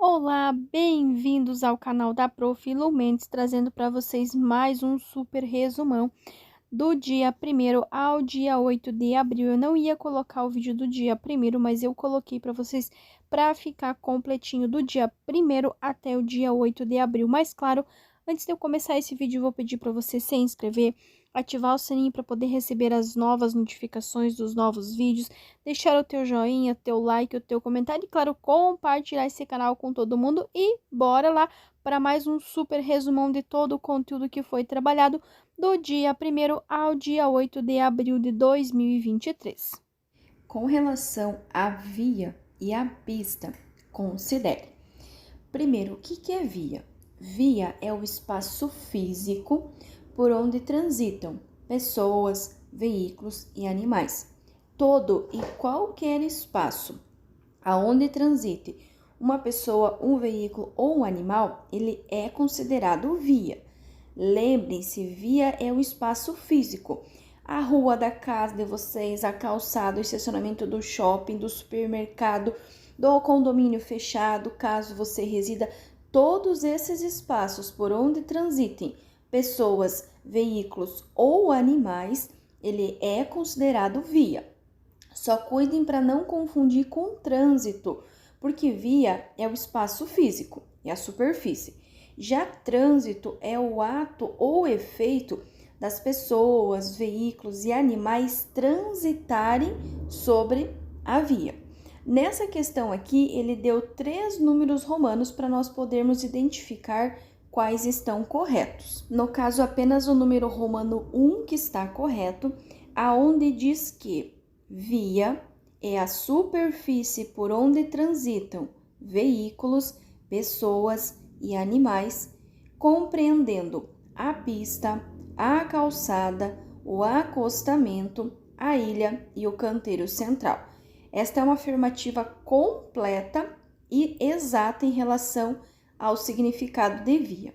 Olá, bem-vindos ao canal da Prof. Lu Mendes, trazendo para vocês mais um super resumão do dia 1º ao dia 8 de abril. Eu não ia colocar o vídeo do dia 1º, mas eu coloquei para vocês para ficar completinho do dia 1º até o dia 8 de abril. Mas claro, antes de eu começar esse vídeo, eu vou pedir para você se inscrever, ativar o sininho para poder receber as novas notificações dos novos vídeos, deixar o teu joinha, teu like, o teu comentário e, claro, compartilhar esse canal com todo mundo. E bora lá para mais um super resumão de todo o conteúdo que foi trabalhado do dia 1º ao dia 8 de abril de 2023. Com relação à via e à pista, considere. Primeiro, o que é via? Via é o espaço físico por onde transitam pessoas, veículos e animais. Todo e qualquer espaço aonde transite uma pessoa, um veículo ou um animal, ele é considerado via. Lembrem-se, via é o espaço físico. A rua da casa de vocês, a calçada, o estacionamento do shopping, do supermercado, do condomínio fechado, caso você resida, todos esses espaços por onde transitem pessoas, veículos ou animais, ele é considerado via. Só cuidem para não confundir com trânsito, porque via é o espaço físico, é a superfície. Já trânsito é o ato ou efeito das pessoas, veículos e animais transitarem sobre a via. Nessa questão aqui, ele deu 3 números romanos para nós podermos identificar quais estão corretos. No caso, apenas o número romano 1 que está correto, aonde diz que via é a superfície por onde transitam veículos, pessoas e animais, compreendendo a pista, a calçada, o acostamento, a ilha e o canteiro central. Esta é uma afirmativa completa e exata em relação ao significado de via.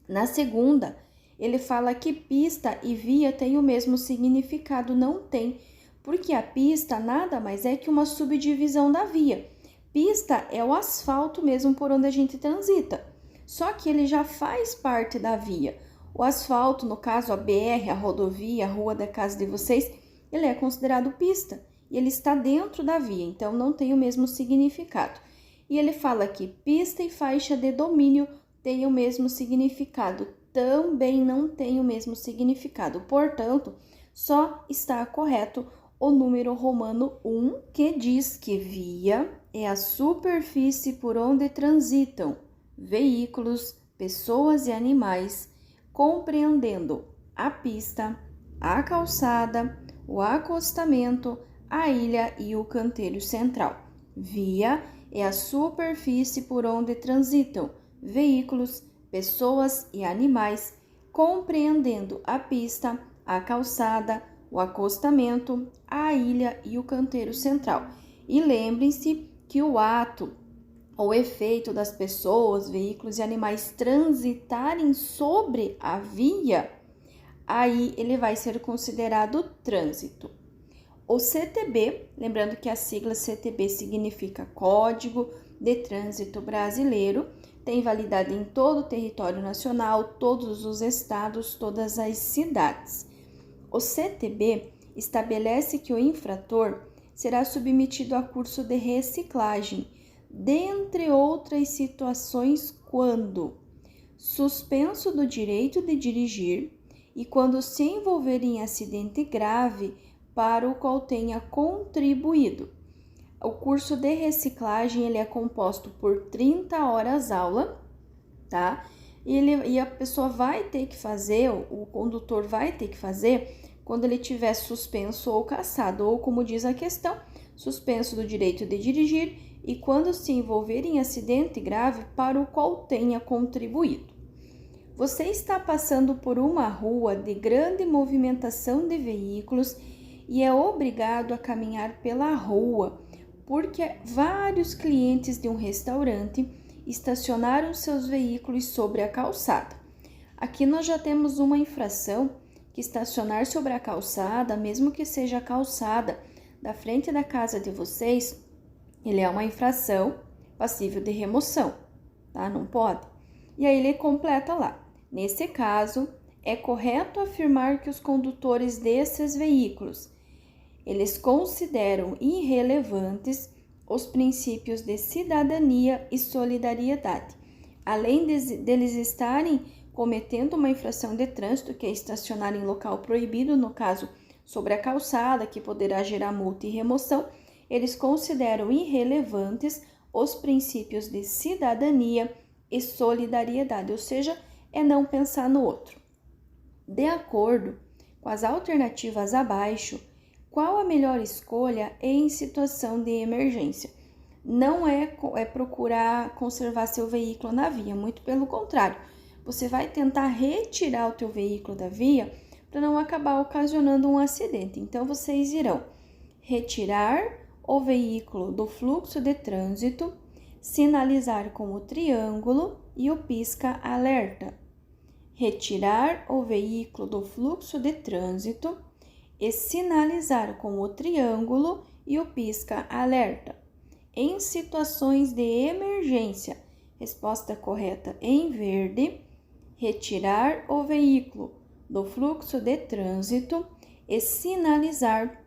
Na segunda, ele fala que pista e via têm o mesmo significado. Não tem, porque a pista nada mais é que uma subdivisão da via. Pista é o asfalto mesmo por onde a gente transita, só que ele já faz parte da via. O asfalto, no caso a BR, a rodovia, a rua da casa de vocês, ele é considerado pista e ele está dentro da via, então não tem o mesmo significado. E ele fala que pista e faixa de domínio têm o mesmo significado, também não tem o mesmo significado, portanto, só está correto o número romano 1, que diz que via é a superfície por onde transitam veículos, pessoas e animais, compreendendo a pista, a calçada, o acostamento, a ilha e o canteiro central. Via é a superfície por onde transitam veículos, pessoas e animais, compreendendo a pista, a calçada, o acostamento, a ilha e o canteiro central. E lembrem-se que o ato ou efeito das pessoas, veículos e animais transitarem sobre a via, aí ele vai ser considerado trânsito. O CTB, lembrando que a sigla CTB significa Código de Trânsito Brasileiro, tem validade em todo o território nacional, todos os estados, todas as cidades. O CTB estabelece que o infrator será submetido a curso de reciclagem, dentre outras situações, quando suspenso do direito de dirigir e quando se envolver em acidente grave para o qual tenha contribuído. O curso de reciclagem ele é composto por 30 horas aula, tá? E a pessoa vai ter que fazer, o condutor vai ter que fazer quando ele tiver suspenso ou cassado, ou como diz a questão, suspenso do direito de dirigir e quando se envolver em acidente grave para o qual tenha contribuído. Você está passando por uma rua de grande movimentação de veículos e é obrigado a caminhar pela rua, porque vários clientes de um restaurante estacionaram seus veículos sobre a calçada. Aqui nós já temos uma infração que estacionar sobre a calçada, mesmo que seja a calçada da frente da casa de vocês, ele é uma infração passível de remoção, tá? Não pode. E aí ele completa lá. Nesse caso, é correto afirmar que os condutores desses veículos, eles consideram irrelevantes os princípios de cidadania e solidariedade, além deles estarem cometendo uma infração de trânsito, que é estacionar em local proibido, no caso, sobre a calçada, que poderá gerar multa e remoção, eles consideram irrelevantes os princípios de cidadania e solidariedade, ou seja, é não pensar no outro. De acordo com as alternativas abaixo, qual a melhor escolha em situação de emergência? Não é procurar conservar seu veículo na via, muito pelo contrário. Você vai tentar retirar o teu veículo da via para não acabar ocasionando um acidente. Então, vocês irão retirar o veículo do fluxo de trânsito, sinalizar com o triângulo e o pisca-alerta. Retirar o veículo do fluxo de trânsito e sinalizar com o triângulo e o pisca-alerta. Em situações de emergência, resposta correta em verde, retirar o veículo do fluxo de trânsito e sinalizar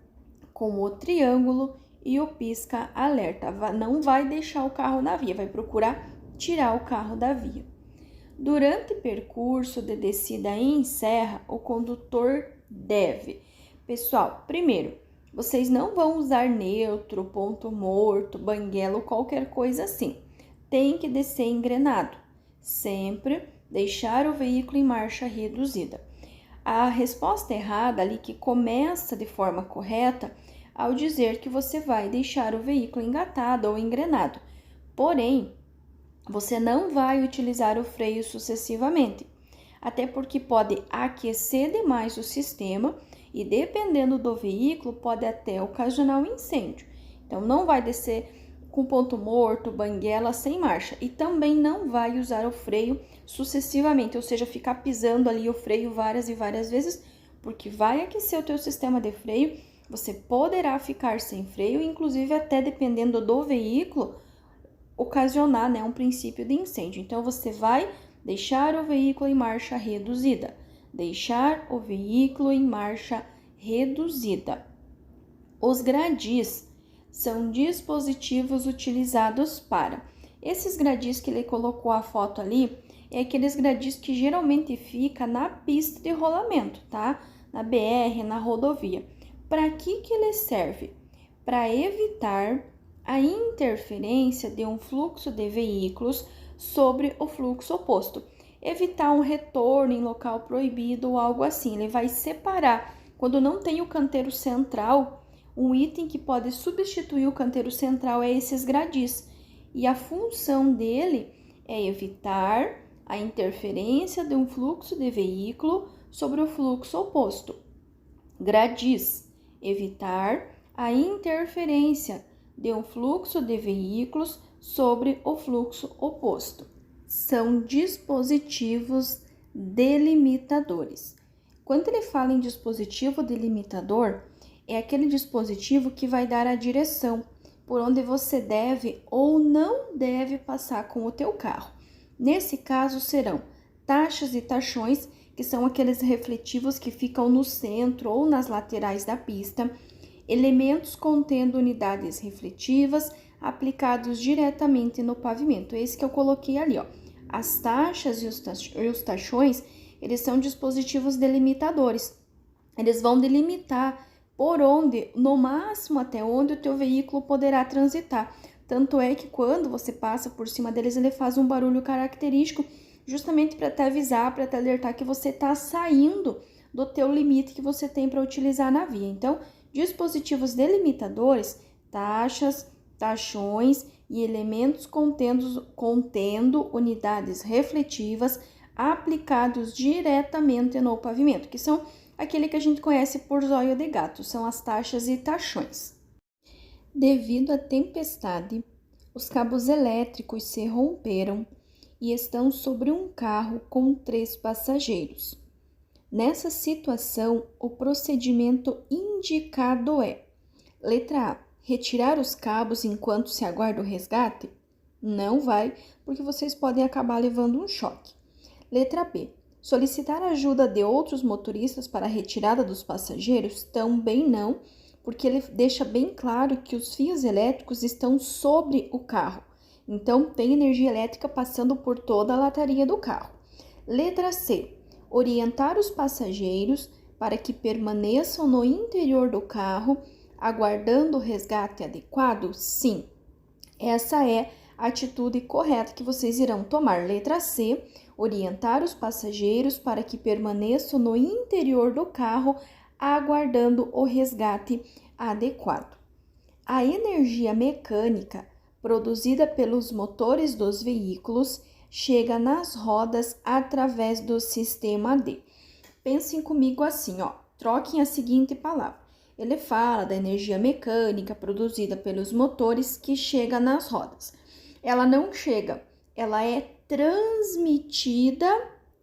com o triângulo e o pisca-alerta. Não vai deixar o carro na via, vai procurar tirar o carro da via. Durante percurso de descida em serra, o condutor deve... Pessoal, primeiro, vocês não vão usar neutro, ponto morto, banguela ou qualquer coisa assim. Tem que descer engrenado. Sempre deixar o veículo em marcha reduzida. A resposta errada ali, que começa de forma correta, ao dizer que você vai deixar o veículo engatado ou engrenado. Porém, você não vai utilizar o freio sucessivamente, até porque pode aquecer demais o sistema e, dependendo do veículo, pode até ocasionar um incêndio. Então, não vai descer com ponto morto, banguela, sem marcha. E também não vai usar o freio sucessivamente, ou seja, ficar pisando ali o freio várias e várias vezes, porque vai aquecer o teu sistema de freio, você poderá ficar sem freio, inclusive até dependendo do veículo, ocasionar, um princípio de incêndio. Então, você vai deixar o veículo em marcha reduzida. Deixar o veículo em marcha reduzida. Os gradis são dispositivos utilizados para... Esses gradis que ele colocou a foto ali, é aqueles gradis que geralmente fica na pista de rolamento, tá? Na BR, na rodovia. Para que ele serve? Para evitar a interferência de um fluxo de veículos sobre o fluxo oposto. Evitar um retorno em local proibido ou algo assim. Ele vai separar, quando não tem o canteiro central, um item que pode substituir o canteiro central é esses gradis. E a função dele é evitar a interferência de um fluxo de veículo sobre o fluxo oposto. Gradis, evitar a interferência de um fluxo de veículos sobre o fluxo oposto. São dispositivos delimitadores. Quando ele fala em dispositivo delimitador, é aquele dispositivo que vai dar a direção por onde você deve ou não deve passar com o teu carro. Nesse caso, serão taxas e tachões, que são aqueles refletivos que ficam no centro ou nas laterais da pista, elementos contendo unidades refletivas aplicados diretamente no pavimento. Esse que eu coloquei ali, ó. As taxas e os tachões, eles são dispositivos delimitadores. Eles vão delimitar por onde, no máximo até onde o teu veículo poderá transitar. Tanto é que quando você passa por cima deles, ele faz um barulho característico, justamente para te avisar, para te alertar que você está saindo do teu limite que você tem para utilizar na via. Então, dispositivos delimitadores, taxas, tachões e elementos contendo unidades refletivas aplicados diretamente no pavimento, que são aquele que a gente conhece por zóio de gato, são as taxas e tachões. Devido à tempestade, os cabos elétricos se romperam e estão sobre um carro com 3 passageiros. Nessa situação, o procedimento indicado é: letra A, retirar os cabos enquanto se aguarda o resgate. Não vai, porque vocês podem acabar levando um choque. Letra B. Solicitar ajuda de outros motoristas para a retirada dos passageiros? Também não, porque ele deixa bem claro que os fios elétricos estão sobre o carro. Então, tem energia elétrica passando por toda a lataria do carro. Letra C. Orientar os passageiros para que permaneçam no interior do carro, aguardando o resgate adequado? Sim, essa é a atitude correta que vocês irão tomar. Letra C. Orientar os passageiros para que permaneçam no interior do carro, aguardando o resgate adequado. A energia mecânica produzida pelos motores dos veículos chega nas rodas através do sistema D. Pensem comigo assim, ó, troquem a seguinte palavra. Ele fala da energia mecânica produzida pelos motores que chega nas rodas. Ela não chega, ela é transmitida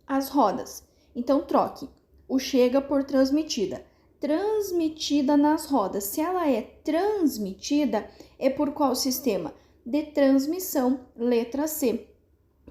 às rodas. Então, troque o chega por transmitida. Transmitida nas rodas. Se ela é transmitida, é por qual sistema? De transmissão, letra C.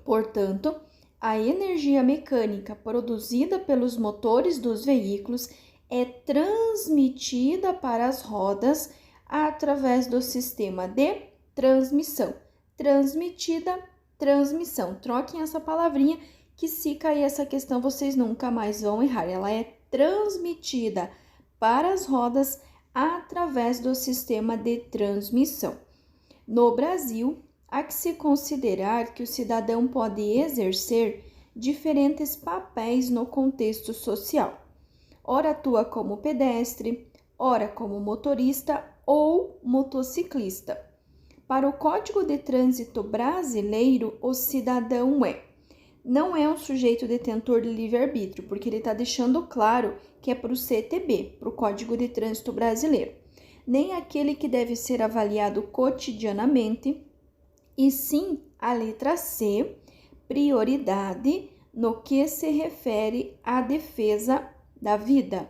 Portanto, a energia mecânica produzida pelos motores dos veículos é transmitida para as rodas através do sistema de transmissão. Transmitida, transmissão. Troquem essa palavrinha que se cair essa questão vocês nunca mais vão errar. Ela é transmitida para as rodas através do sistema de transmissão. No Brasil, há que se considerar que o cidadão pode exercer diferentes papéis no contexto social. Ora atua como pedestre, ora como motorista ou motociclista. Para o Código de Trânsito brasileiro, o cidadão não é um sujeito detentor de livre-arbítrio, porque ele está deixando claro que é para o CTB, para o Código de Trânsito Brasileiro. Nem aquele que deve ser avaliado cotidianamente, e sim a letra C, prioridade no que se refere à defesa da vida.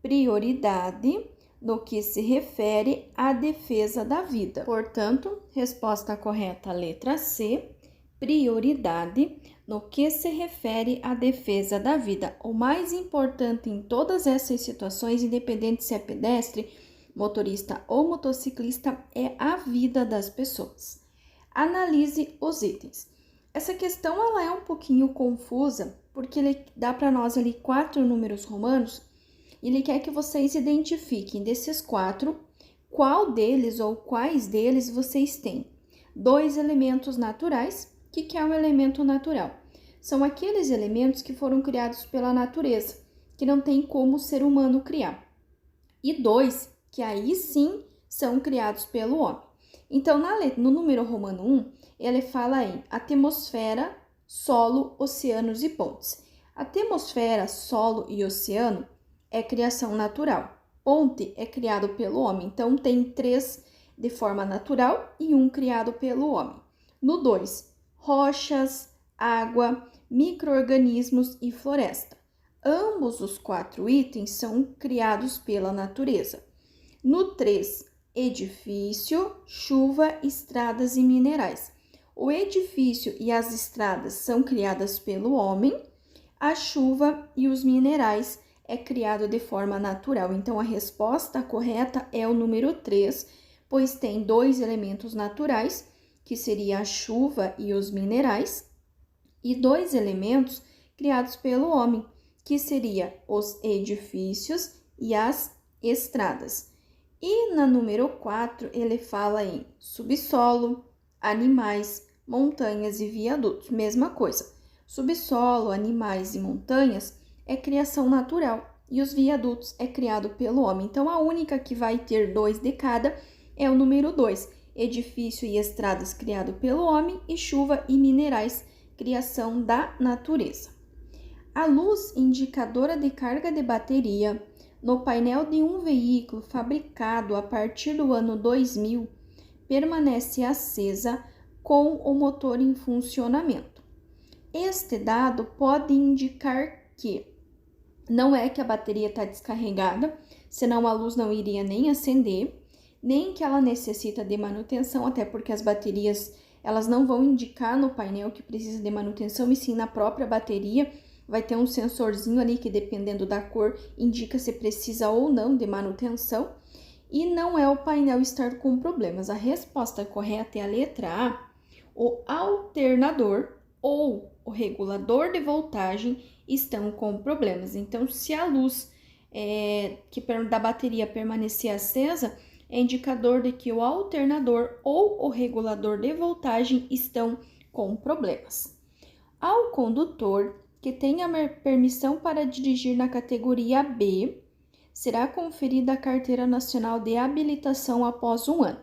Prioridade no que se refere à defesa da vida. Portanto, resposta correta, letra C, prioridade no que se refere à defesa da vida. O mais importante em todas essas situações, independente se é pedestre, motorista ou motociclista, é a vida das pessoas. Analise os itens. Essa questão ela é um pouquinho confusa, porque ele dá para nós ali 4 números romanos e ele quer que vocês identifiquem desses 4 qual deles ou quais deles vocês têm. 2 elementos naturais. O que é um elemento natural? São aqueles elementos que foram criados pela natureza, que não tem como o ser humano criar. E 2, que aí sim são criados pelo homem. Então, no número romano 1, ele fala em atmosfera, solo, oceanos e pontes. Atmosfera, solo e oceano é criação natural. Ponte é criado pelo homem. Então, tem 3 de forma natural e 1 criado pelo homem. No 2, rochas, água, micro-organismos e floresta. Ambos os 4 itens são criados pela natureza. No 3, edifício, chuva, estradas e minerais. O edifício e as estradas são criadas pelo homem, a chuva e os minerais é criado de forma natural. Então, a resposta correta é o número 3, pois tem 2 elementos naturais, que seria a chuva e os minerais, e 2 elementos criados pelo homem, que seria os edifícios e as estradas. E na número 4, ele fala em subsolo, animais, montanhas e viadutos. Mesma coisa. Subsolo, animais e montanhas é criação natural e os viadutos é criado pelo homem. Então, a única que vai ter 2 de cada é o número 2. Edifício e estradas criado pelo homem e chuva e minerais, criação da natureza. A luz indicadora de carga de bateria no painel de um veículo fabricado a partir do ano 2000 permanece acesa com o motor em funcionamento. Este dado pode indicar que não é que a bateria está descarregada, senão a luz não iria nem acender, nem que ela necessita de manutenção, até porque as baterias elas não vão indicar no painel que precisa de manutenção, e sim na própria bateria. Vai ter um sensorzinho ali que, dependendo da cor, indica se precisa ou não de manutenção. E não é o painel estar com problemas. A resposta correta é a letra A. O alternador ou o regulador de voltagem estão com problemas. Então, se a luz da bateria permanecer acesa, é indicador de que o alternador ou o regulador de voltagem estão com problemas. Ao condutor que tenha permissão para dirigir na categoria B, será conferida a Carteira Nacional de Habilitação após 1 ano.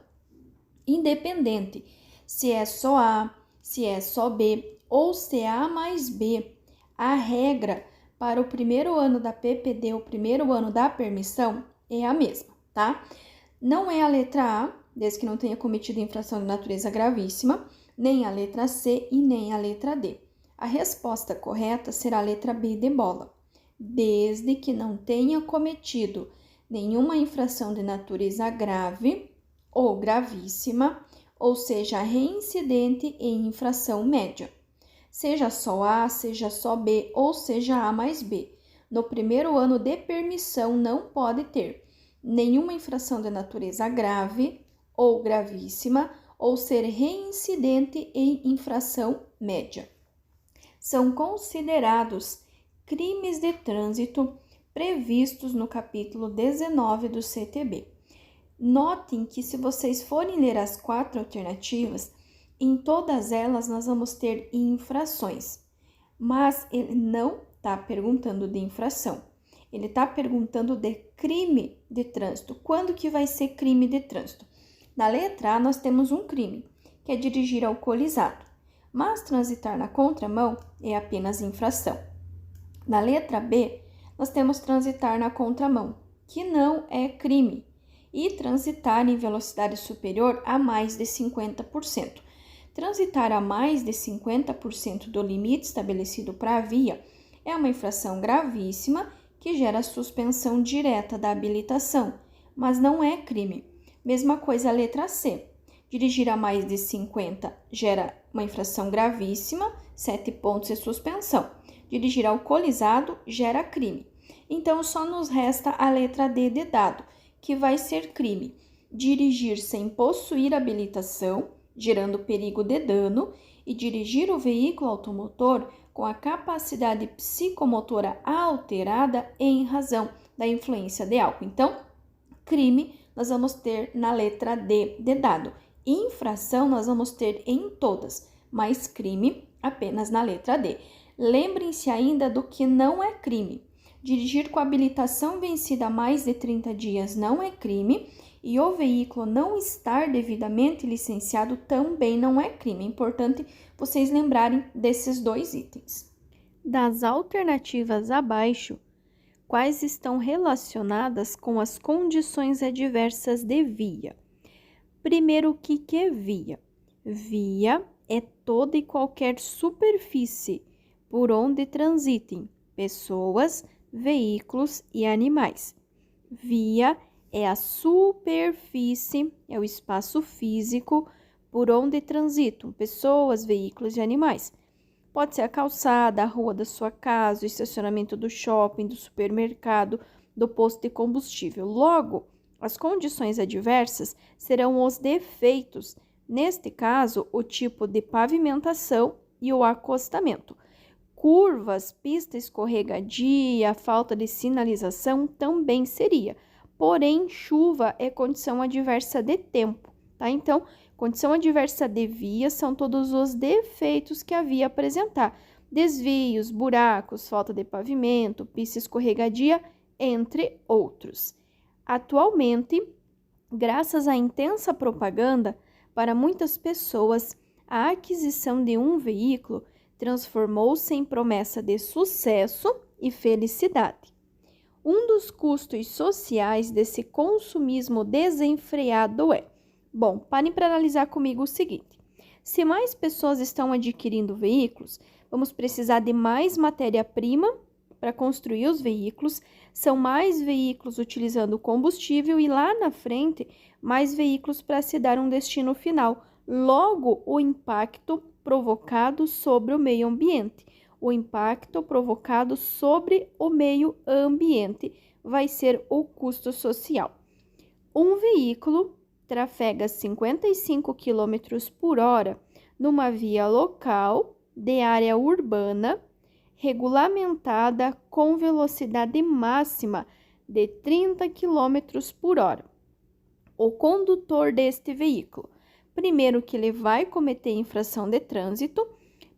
Independente se é só A, se é só B ou se é A mais B, a regra para o primeiro ano da PPD, o primeiro ano da permissão, é a mesma, tá? Não é a letra A, desde que não tenha cometido infração de natureza gravíssima, nem a letra C e nem a letra D. A resposta correta será a letra B de bola, desde que não tenha cometido nenhuma infração de natureza grave ou gravíssima, ou seja, reincidente em infração média. Seja só A, seja só B ou seja A mais B. No primeiro ano de permissão não pode ter nenhuma infração de natureza grave ou gravíssima ou ser reincidente em infração média. São considerados crimes de trânsito previstos no capítulo 19 do CTB. Notem que, se vocês forem ler as 4 alternativas, em todas elas nós vamos ter infrações, mas ele não está perguntando de infração, ele está perguntando de crime de trânsito. Quando que vai ser crime de trânsito? Na letra A nós temos um crime, que é dirigir alcoolizado, mas transitar na contramão é apenas infração. Na letra B, nós temos transitar na contramão, que não é crime, e transitar em velocidade superior a mais de 50%. Transitar a mais de 50% do limite estabelecido para a via é uma infração gravíssima que gera suspensão direta da habilitação, mas não é crime. Mesma coisa a letra C. Dirigir a mais de 50 gera uma infração gravíssima, 7 pontos e suspensão. Dirigir alcoolizado gera crime. Então, só nos resta a letra D de dado, que vai ser crime. Dirigir sem possuir habilitação, gerando perigo de dano, e dirigir o veículo automotor com a capacidade psicomotora alterada em razão da influência de álcool. Então, crime nós vamos ter na letra D de dado. Infração nós vamos ter em todas, mas crime apenas na letra D. Lembrem-se ainda do que não é crime. Dirigir com habilitação vencida há mais de 30 dias não é crime, e o veículo não estar devidamente licenciado também não é crime. É importante vocês lembrarem desses 2 itens. Das alternativas abaixo, quais estão relacionadas com as condições adversas de via? Primeiro, o que é via? Via é toda e qualquer superfície por onde transitem pessoas, veículos e animais. Via é a superfície, é o espaço físico por onde transitam pessoas, veículos e animais. Pode ser a calçada, a rua da sua casa, o estacionamento do shopping, do supermercado, do posto de combustível. Logo, as condições adversas serão os defeitos, neste caso, o tipo de pavimentação e o acostamento. Curvas, pista escorregadia, falta de sinalização também seria. Porém, chuva é condição adversa de tempo, tá? Então, condição adversa de via são todos os defeitos que a via apresentar. Desvios, buracos, falta de pavimento, pista escorregadia, entre outros. Atualmente, graças à intensa propaganda, para muitas pessoas, a aquisição de um veículo transformou-se em promessa de sucesso e felicidade. Um dos custos sociais desse consumismo desenfreado é: bom, parem para analisar comigo o seguinte: se mais pessoas estão adquirindo veículos, vamos precisar de mais matéria-prima para construir os veículos, são mais veículos utilizando combustível e lá na frente, mais veículos para se dar um destino final. Logo, o impacto provocado sobre o meio ambiente. O impacto provocado sobre o meio ambiente vai ser o custo social. Um veículo trafega 55 km por hora numa via local de área urbana regulamentada com velocidade máxima de 30 km por hora. O condutor deste veículo, primeiro que ele vai cometer infração de trânsito,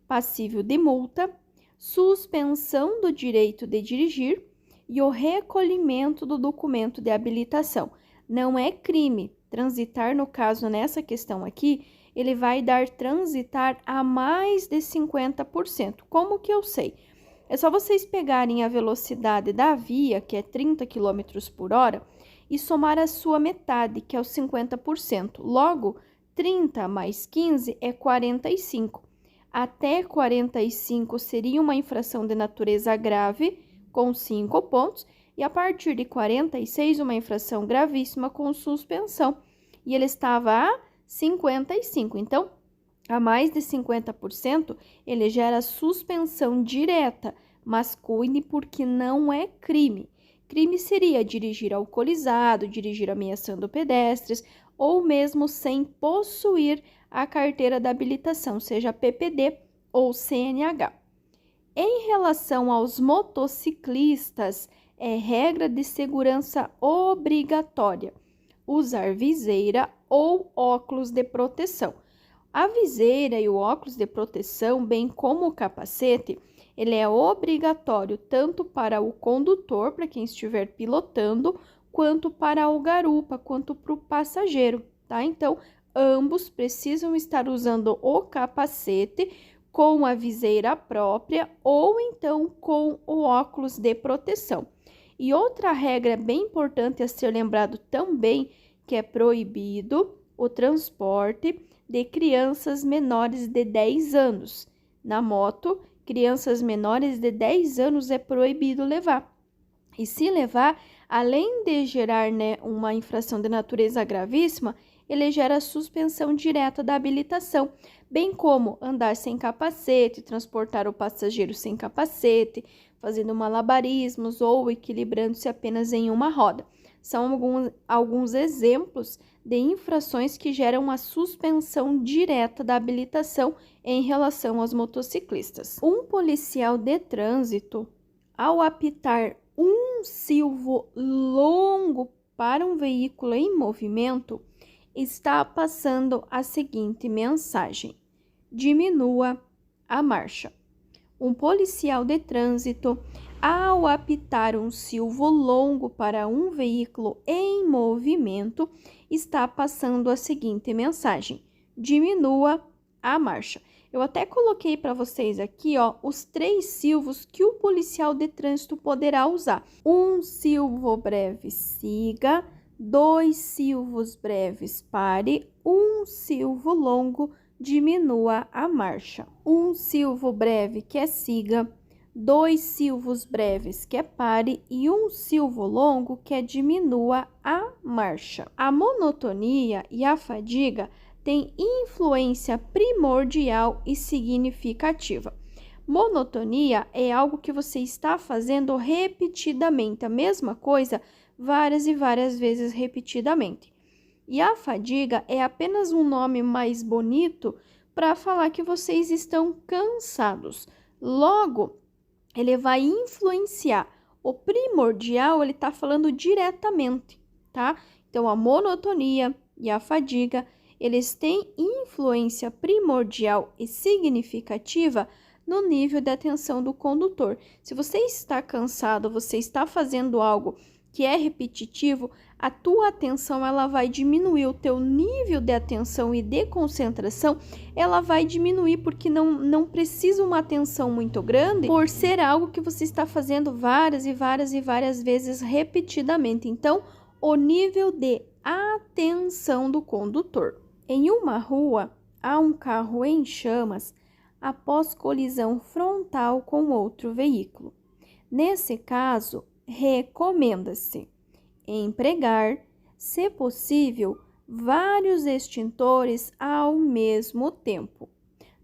passível de multa, suspensão do direito de dirigir e o recolhimento do documento de habilitação. Não é crime transitar, no caso, nessa questão aqui, ele vai dar transitar a mais de 50%. Como que eu sei? É só vocês pegarem a velocidade da via, que é 30 km por hora, e somar a sua metade, que é os 50%. Logo, 30 mais 15 é 45. Até 45 seria uma infração de natureza grave, com 5 pontos, e a partir de 46, uma infração gravíssima com suspensão. E ele estava a 55. Então, a mais de 50%, ele gera suspensão direta, mas cuide porque não é crime. Crime seria dirigir alcoolizado, dirigir ameaçando pedestres ou mesmo sem possuir a carteira da habilitação, seja PPD ou CNH. Em relação aos motociclistas, é regra de segurança obrigatória usar viseira ou óculos de proteção. A viseira e o óculos de proteção, bem como o capacete, ele é obrigatório tanto para o condutor, para quem estiver pilotando, quanto para o garupa, quanto para o passageiro, tá? Então, ambos precisam estar usando o capacete com a viseira própria ou então com o óculos de proteção. E outra regra bem importante a ser lembrado também, que é proibido o transporte de crianças menores de 10 anos. Na moto, crianças menores de 10 anos é proibido levar. E se levar, além de gerar, uma infração de natureza gravíssima, ele gera suspensão direta da habilitação, bem como andar sem capacete, transportar o passageiro sem capacete, fazendo malabarismos ou equilibrando-se apenas em uma roda. São alguns exemplos de infrações que geram a suspensão direta da habilitação em relação aos motociclistas. Um policial de trânsito, ao apitar um silvo longo para um veículo em movimento, está passando a seguinte mensagem: diminua a marcha. Um policial de trânsito, ao apitar um silvo longo para um veículo em movimento, está passando a seguinte mensagem: diminua a marcha. Eu até coloquei para vocês aqui, os 3 silvos que o policial de trânsito poderá usar. Um silvo breve, siga. 2 silvos breves, pare. Um silvo longo, diminua a marcha. Um silvo breve, que é siga. 2 silvos breves, que é pare. E um silvo longo, que é diminua a marcha. A monotonia e a fadiga têm influência primordial e significativa. Monotonia é algo que você está fazendo repetidamente, a mesma coisa várias e várias vezes repetidamente. E a fadiga é apenas um nome mais bonito para falar que vocês estão cansados. Logo, ele vai influenciar. O primordial, ele está falando diretamente, tá? Então, a monotonia e a fadiga, eles têm influência primordial e significativa no nível de atenção do condutor. Se você está cansado, você está fazendo algo que é repetitivo, a tua atenção ela vai diminuir, o teu nível de atenção e de concentração, ela vai diminuir, porque não precisa uma atenção muito grande por ser algo que você está fazendo várias e várias e várias vezes repetidamente. Então, o nível de atenção do condutor. Em uma rua, há um carro em chamas após colisão frontal com outro veículo. Nesse caso, recomenda-se empregar, se possível, vários extintores ao mesmo tempo.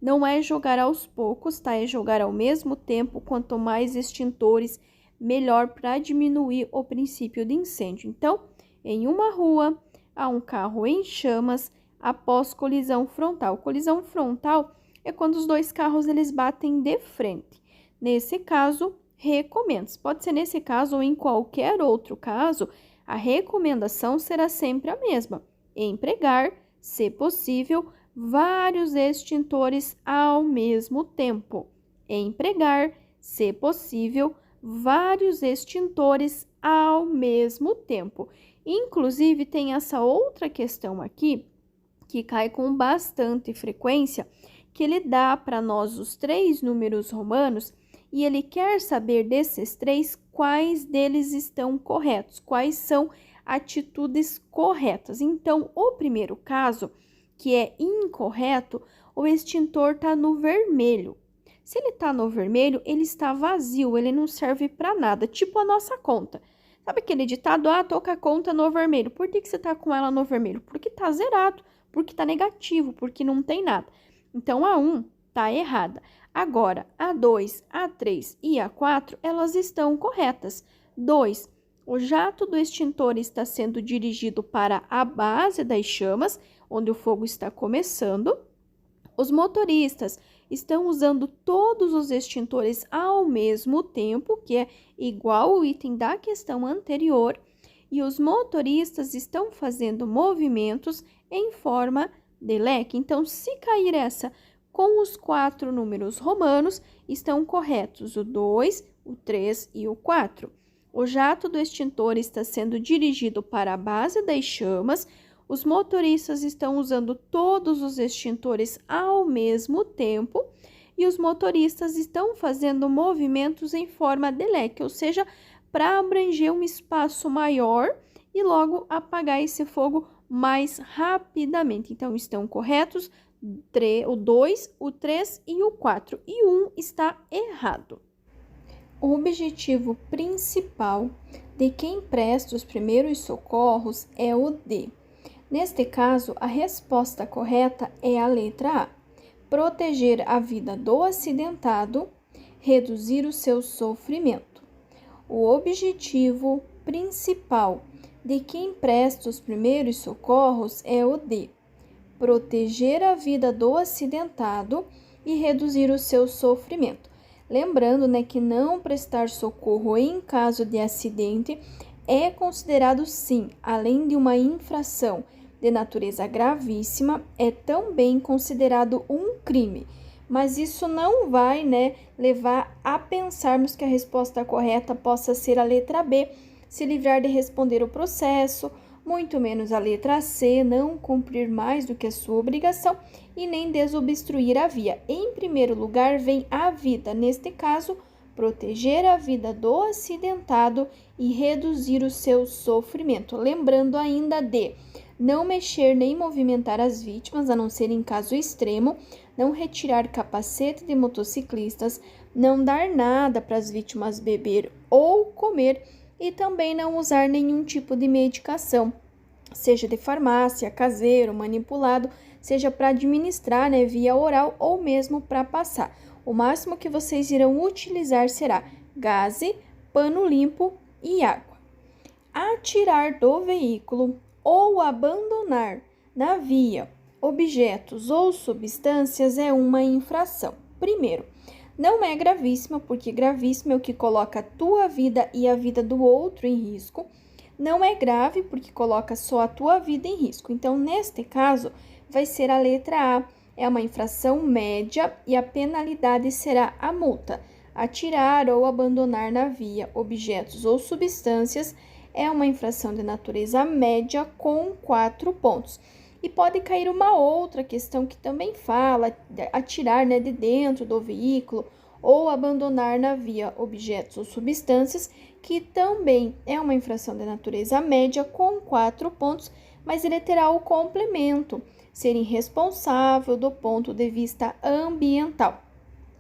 Não é jogar aos poucos, tá? É jogar ao mesmo tempo. Quanto mais extintores, melhor para diminuir o princípio de incêndio. Então, em uma rua, há um carro em chamas após colisão frontal. Colisão frontal é quando os dois carros eles batem de frente. Nesse caso, recomenda-se. Pode ser nesse caso ou em qualquer outro caso, a recomendação será sempre a mesma: empregar, se possível, vários extintores ao mesmo tempo. Empregar, se possível, vários extintores ao mesmo tempo. Inclusive, tem essa outra questão aqui, que cai com bastante frequência, que ele dá para nós os 3 números romanos e ele quer saber desses 3 quais deles estão corretos, quais são atitudes corretas. Então, o primeiro caso, que é incorreto, o extintor está no vermelho. Se ele está no vermelho, ele está vazio, ele não serve para nada, tipo a nossa conta. Sabe aquele ditado, tô com a conta no vermelho. Por que você está com ela no vermelho? Porque está zerado, porque está negativo, porque não tem nada. Então, a 1 está errada. Agora, a 2, a 3 e a 4, elas estão corretas. 2, o jato do extintor está sendo dirigido para a base das chamas, onde o fogo está começando. Os motoristas estão usando todos os extintores ao mesmo tempo, que é igual ao item da questão anterior, e os motoristas estão fazendo movimentos em forma de leque. Então, se cair essa com os 4 números romanos, estão corretos o 2, o 3 e o 4. O jato do extintor está sendo dirigido para a base das chamas. Os motoristas estão usando todos os extintores ao mesmo tempo e os motoristas estão fazendo movimentos em forma de leque, ou seja, para abranger um espaço maior e logo apagar esse fogo mais rapidamente. Então, estão corretos o 2, o 3 e o 4, e o 1 está errado. O objetivo principal de quem presta os primeiros socorros é o D. Neste caso, a resposta correta é a letra A: proteger a vida do acidentado, reduzir o seu sofrimento. O objetivo principal de quem presta os primeiros socorros é o D: proteger a vida do acidentado e reduzir o seu sofrimento. Lembrando, que não prestar socorro em caso de acidente é considerado, sim, além de uma infração de natureza gravíssima, é também considerado um crime. Mas isso não vai, levar a pensarmos que a resposta correta possa ser a letra B, se livrar de responder o processo, muito menos a letra C, não cumprir mais do que a sua obrigação e nem desobstruir a via. Em primeiro lugar, vem a vida, neste caso, proteger a vida do acidentado e reduzir o seu sofrimento. Lembrando ainda de não mexer nem movimentar as vítimas, a não ser em caso extremo, não retirar capacete de motociclistas, não dar nada para as vítimas beber ou comer e também não usar nenhum tipo de medicação, seja de farmácia, caseiro, manipulado, seja para administrar, via oral ou mesmo para passar. O máximo que vocês irão utilizar será gaze, pano limpo e água. Atirar do veículo ou abandonar na via objetos ou substâncias é uma infração. Primeiro, não é gravíssima, porque gravíssima é o que coloca a tua vida e a vida do outro em risco. Não é grave, porque coloca só a tua vida em risco. Então, neste caso, vai ser a letra A. É uma infração média e a penalidade será a multa. Atirar ou abandonar na via objetos ou substâncias é uma infração de natureza média com 4 pontos. E pode cair uma outra questão que também fala, atirar de dentro do veículo ou abandonar na via objetos ou substâncias, que também é uma infração de natureza média com 4 pontos, mas ele terá o complemento, ser irresponsável do ponto de vista ambiental.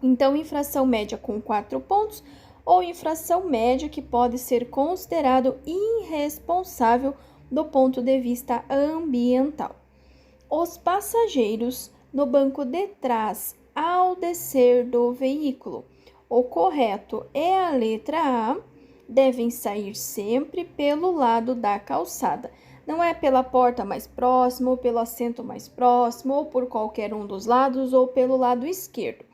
Então, infração média com 4 pontos ou infração média que pode ser considerado irresponsável do ponto de vista ambiental. Os passageiros no banco de trás ao descer do veículo. O correto é a letra A, devem sair sempre pelo lado da calçada. Não é pela porta mais próxima, ou pelo assento mais próximo, ou por qualquer um dos lados, ou pelo lado esquerdo.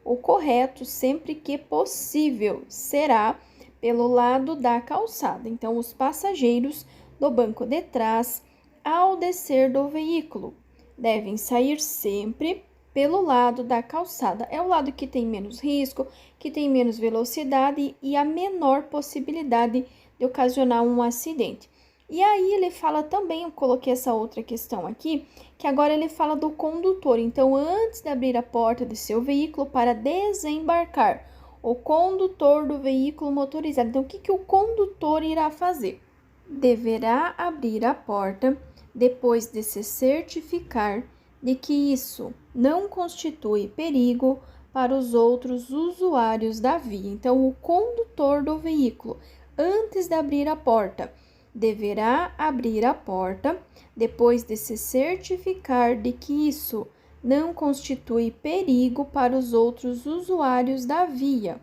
O correto, sempre que possível, será pelo lado da calçada. Então, os passageiros do banco de trás, ao descer do veículo, devem sair sempre pelo lado da calçada. É o lado que tem menos risco, que tem menos velocidade e a menor possibilidade de ocasionar um acidente. E aí ele fala também, eu coloquei essa outra questão aqui, que agora ele fala do condutor. Então, antes de abrir a porta de seu veículo para desembarcar, o condutor do veículo motorizado. Então, o que o condutor irá fazer? Deverá abrir a porta depois de se certificar de que isso não constitui perigo para os outros usuários da via. Então, o condutor do veículo, antes de abrir a porta, deverá abrir a porta depois de se certificar de que isso não constitui perigo para os outros usuários da via.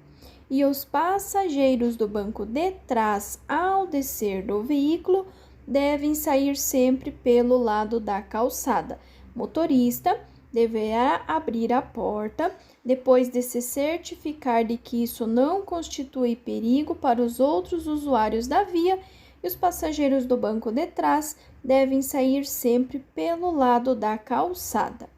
E os passageiros do banco de trás, ao descer do veículo, devem sair sempre pelo lado da calçada. Motorista deverá abrir a porta depois de se certificar de que isso não constitui perigo para os outros usuários da via e os passageiros do banco de trás devem sair sempre pelo lado da calçada.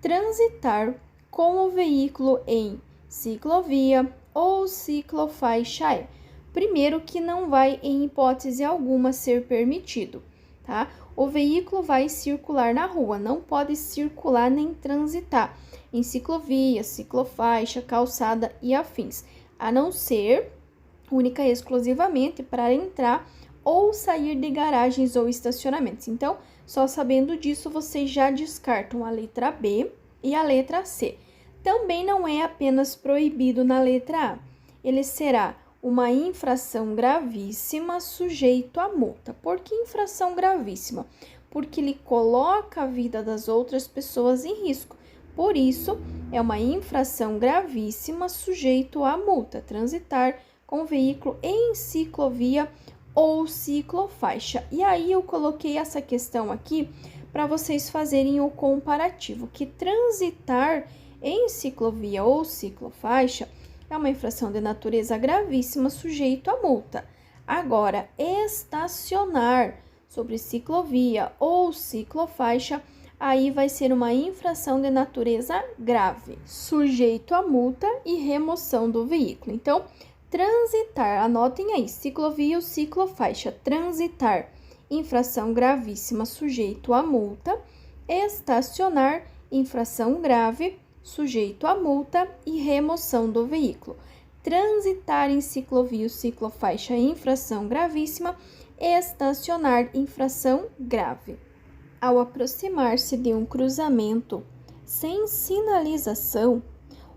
Transitar com o veículo em ciclovia ou ciclofaixa primeiro que não vai em hipótese alguma ser permitido, tá? O veículo vai circular na rua, não pode circular nem transitar em ciclovia, ciclofaixa, calçada e afins, a não ser única e exclusivamente para entrar ou sair de garagens ou estacionamentos. Então, só sabendo disso, vocês já descartam a letra B e a letra C. Também não é apenas proibido na letra A, ele será uma infração gravíssima sujeito a multa. Por que infração gravíssima? Porque ele coloca a vida das outras pessoas em risco. Por isso, é uma infração gravíssima sujeito a multa. Transitar com o veículo em ciclovia ou ciclofaixa. E aí eu coloquei essa questão aqui para vocês fazerem o comparativo, que transitar em ciclovia ou ciclofaixa é uma infração de natureza gravíssima sujeito a multa. Agora, estacionar sobre ciclovia ou ciclofaixa, aí vai ser uma infração de natureza grave, sujeito a multa e remoção do veículo. Então, transitar, anotem aí, ciclovia ou ciclofaixa, transitar, infração gravíssima, sujeito a multa, estacionar, infração grave, sujeito a multa e remoção do veículo. Transitar em ciclovia ou ciclofaixa, infração gravíssima, estacionar, infração grave. Ao aproximar-se de um cruzamento sem sinalização,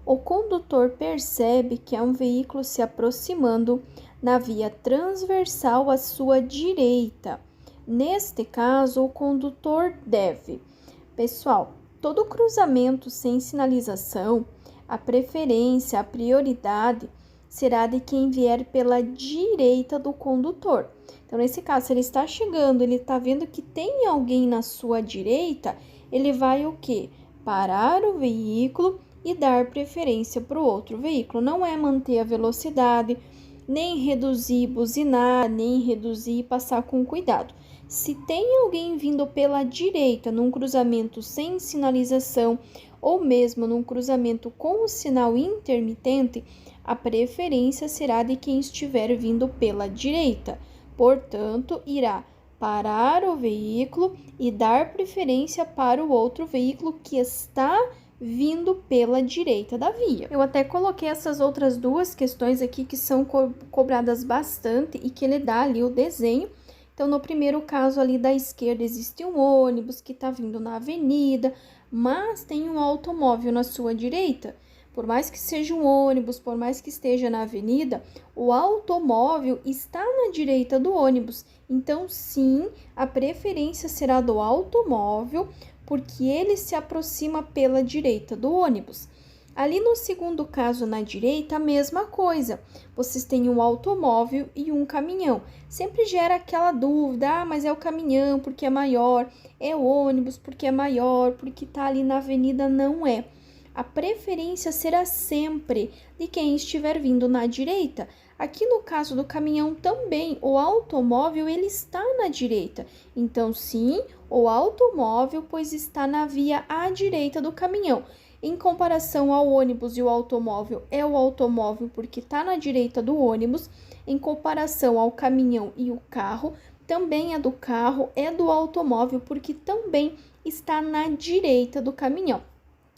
o condutor percebe que há um veículo se aproximando na via transversal à sua direita. Neste caso, o condutor deve. Pessoal, todo cruzamento sem sinalização, a preferência, a prioridade será de quem vier pela direita do condutor. Então, nesse caso, se ele está chegando, ele está vendo que tem alguém na sua direita, ele vai o quê? Parar o veículo e dar preferência para o outro veículo. Não é manter a velocidade, nem reduzir, buzinar, nem reduzir e passar com cuidado. Se tem alguém vindo pela direita num cruzamento sem sinalização ou mesmo num cruzamento com o sinal intermitente, a preferência será de quem estiver vindo pela direita. Portanto, irá parar o veículo e dar preferência para o outro veículo que está vindo pela direita da via. Eu até coloquei essas outras duas questões aqui que são cobradas bastante e que ele dá ali o desenho. Então, no primeiro caso ali da esquerda existe um ônibus que está vindo na avenida, mas tem um automóvel na sua direita. por mais que seja um ônibus, por mais que esteja na avenida, o automóvel está na direita do ônibus. Então, sim, a preferência será do automóvel, porque ele se aproxima pela direita do ônibus. Ali no segundo caso, na direita, a mesma coisa. Vocês têm um automóvel e um caminhão. Sempre gera aquela dúvida, mas é o caminhão porque é maior, é o ônibus porque é maior, porque está ali na avenida. Não é. A preferência será sempre de quem estiver vindo na direita. Aqui no caso do caminhão também, o automóvel ele está na direita. Então, sim, o automóvel, pois está na via à direita do caminhão. Em comparação ao ônibus e o automóvel, é o automóvel porque está na direita do ônibus. Em comparação ao caminhão e o carro, também é do carro, é do automóvel porque também está na direita do caminhão.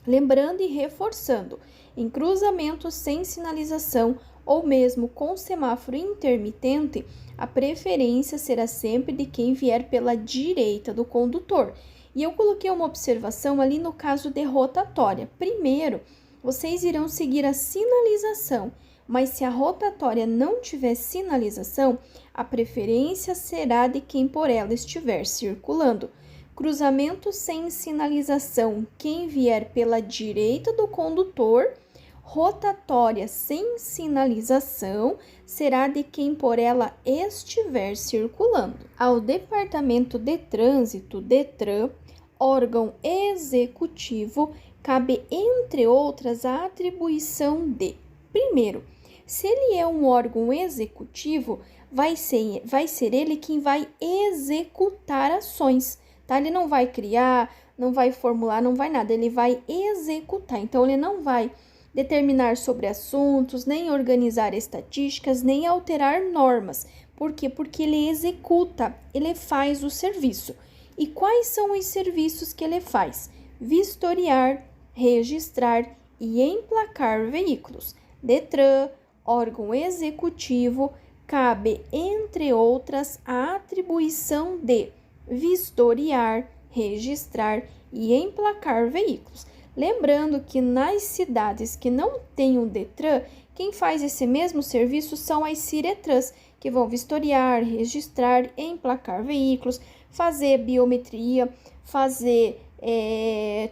Lembrando e reforçando, em cruzamentos sem sinalização ou mesmo com semáforo intermitente, a preferência será sempre de quem vier pela direita do condutor. E eu coloquei uma observação ali no caso de rotatória. Primeiro, vocês irão seguir a sinalização, mas se a rotatória não tiver sinalização, a preferência será de quem por ela estiver circulando. Cruzamento sem sinalização, quem vier pela direita do condutor. Rotatória sem sinalização será de quem por ela estiver circulando. Ao Departamento de Trânsito, DETRAN, órgão executivo, cabe, entre outras, a atribuição de: primeiro, se ele é um órgão executivo, vai ser ele quem vai executar ações, tá? Ele não vai criar, não vai formular, não vai nada, ele vai executar. Então, ele não vai determinar sobre assuntos, nem organizar estatísticas, nem alterar normas. Por quê? Porque ele executa, ele faz o serviço. E quais são os serviços que ele faz? Vistoriar, registrar e emplacar veículos. DETRAN, órgão executivo, cabe, entre outras, a atribuição de vistoriar, registrar e emplacar veículos. Lembrando que nas cidades que não têm um DETRAN, quem faz esse mesmo serviço são as CIRETRANs, que vão vistoriar, registrar, emplacar veículos, fazer biometria, fazer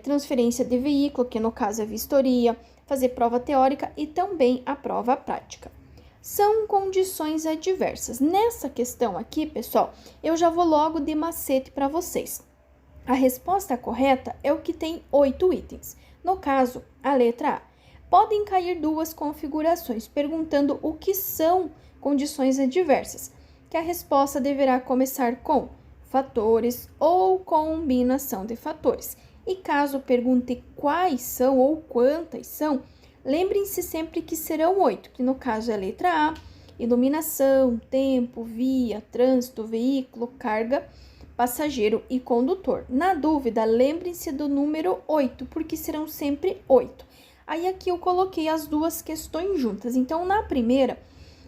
transferência de veículo, que no caso é vistoria, fazer prova teórica e também a prova prática. São condições adversas. Nessa questão aqui, pessoal, eu já vou logo de macete para vocês. A resposta correta é o que tem 8 itens. No caso, a letra A. Podem cair duas configurações, perguntando o que são condições adversas, que a resposta deverá começar com fatores ou combinação de fatores. E caso pergunte quais são ou quantas são, lembrem-se sempre que serão 8, que no caso é a letra A: iluminação, tempo, via, trânsito, veículo, carga, passageiro e condutor. Na dúvida, lembrem-se do número 8, porque serão sempre 8. Aí aqui eu coloquei as duas questões juntas. Então, na primeira,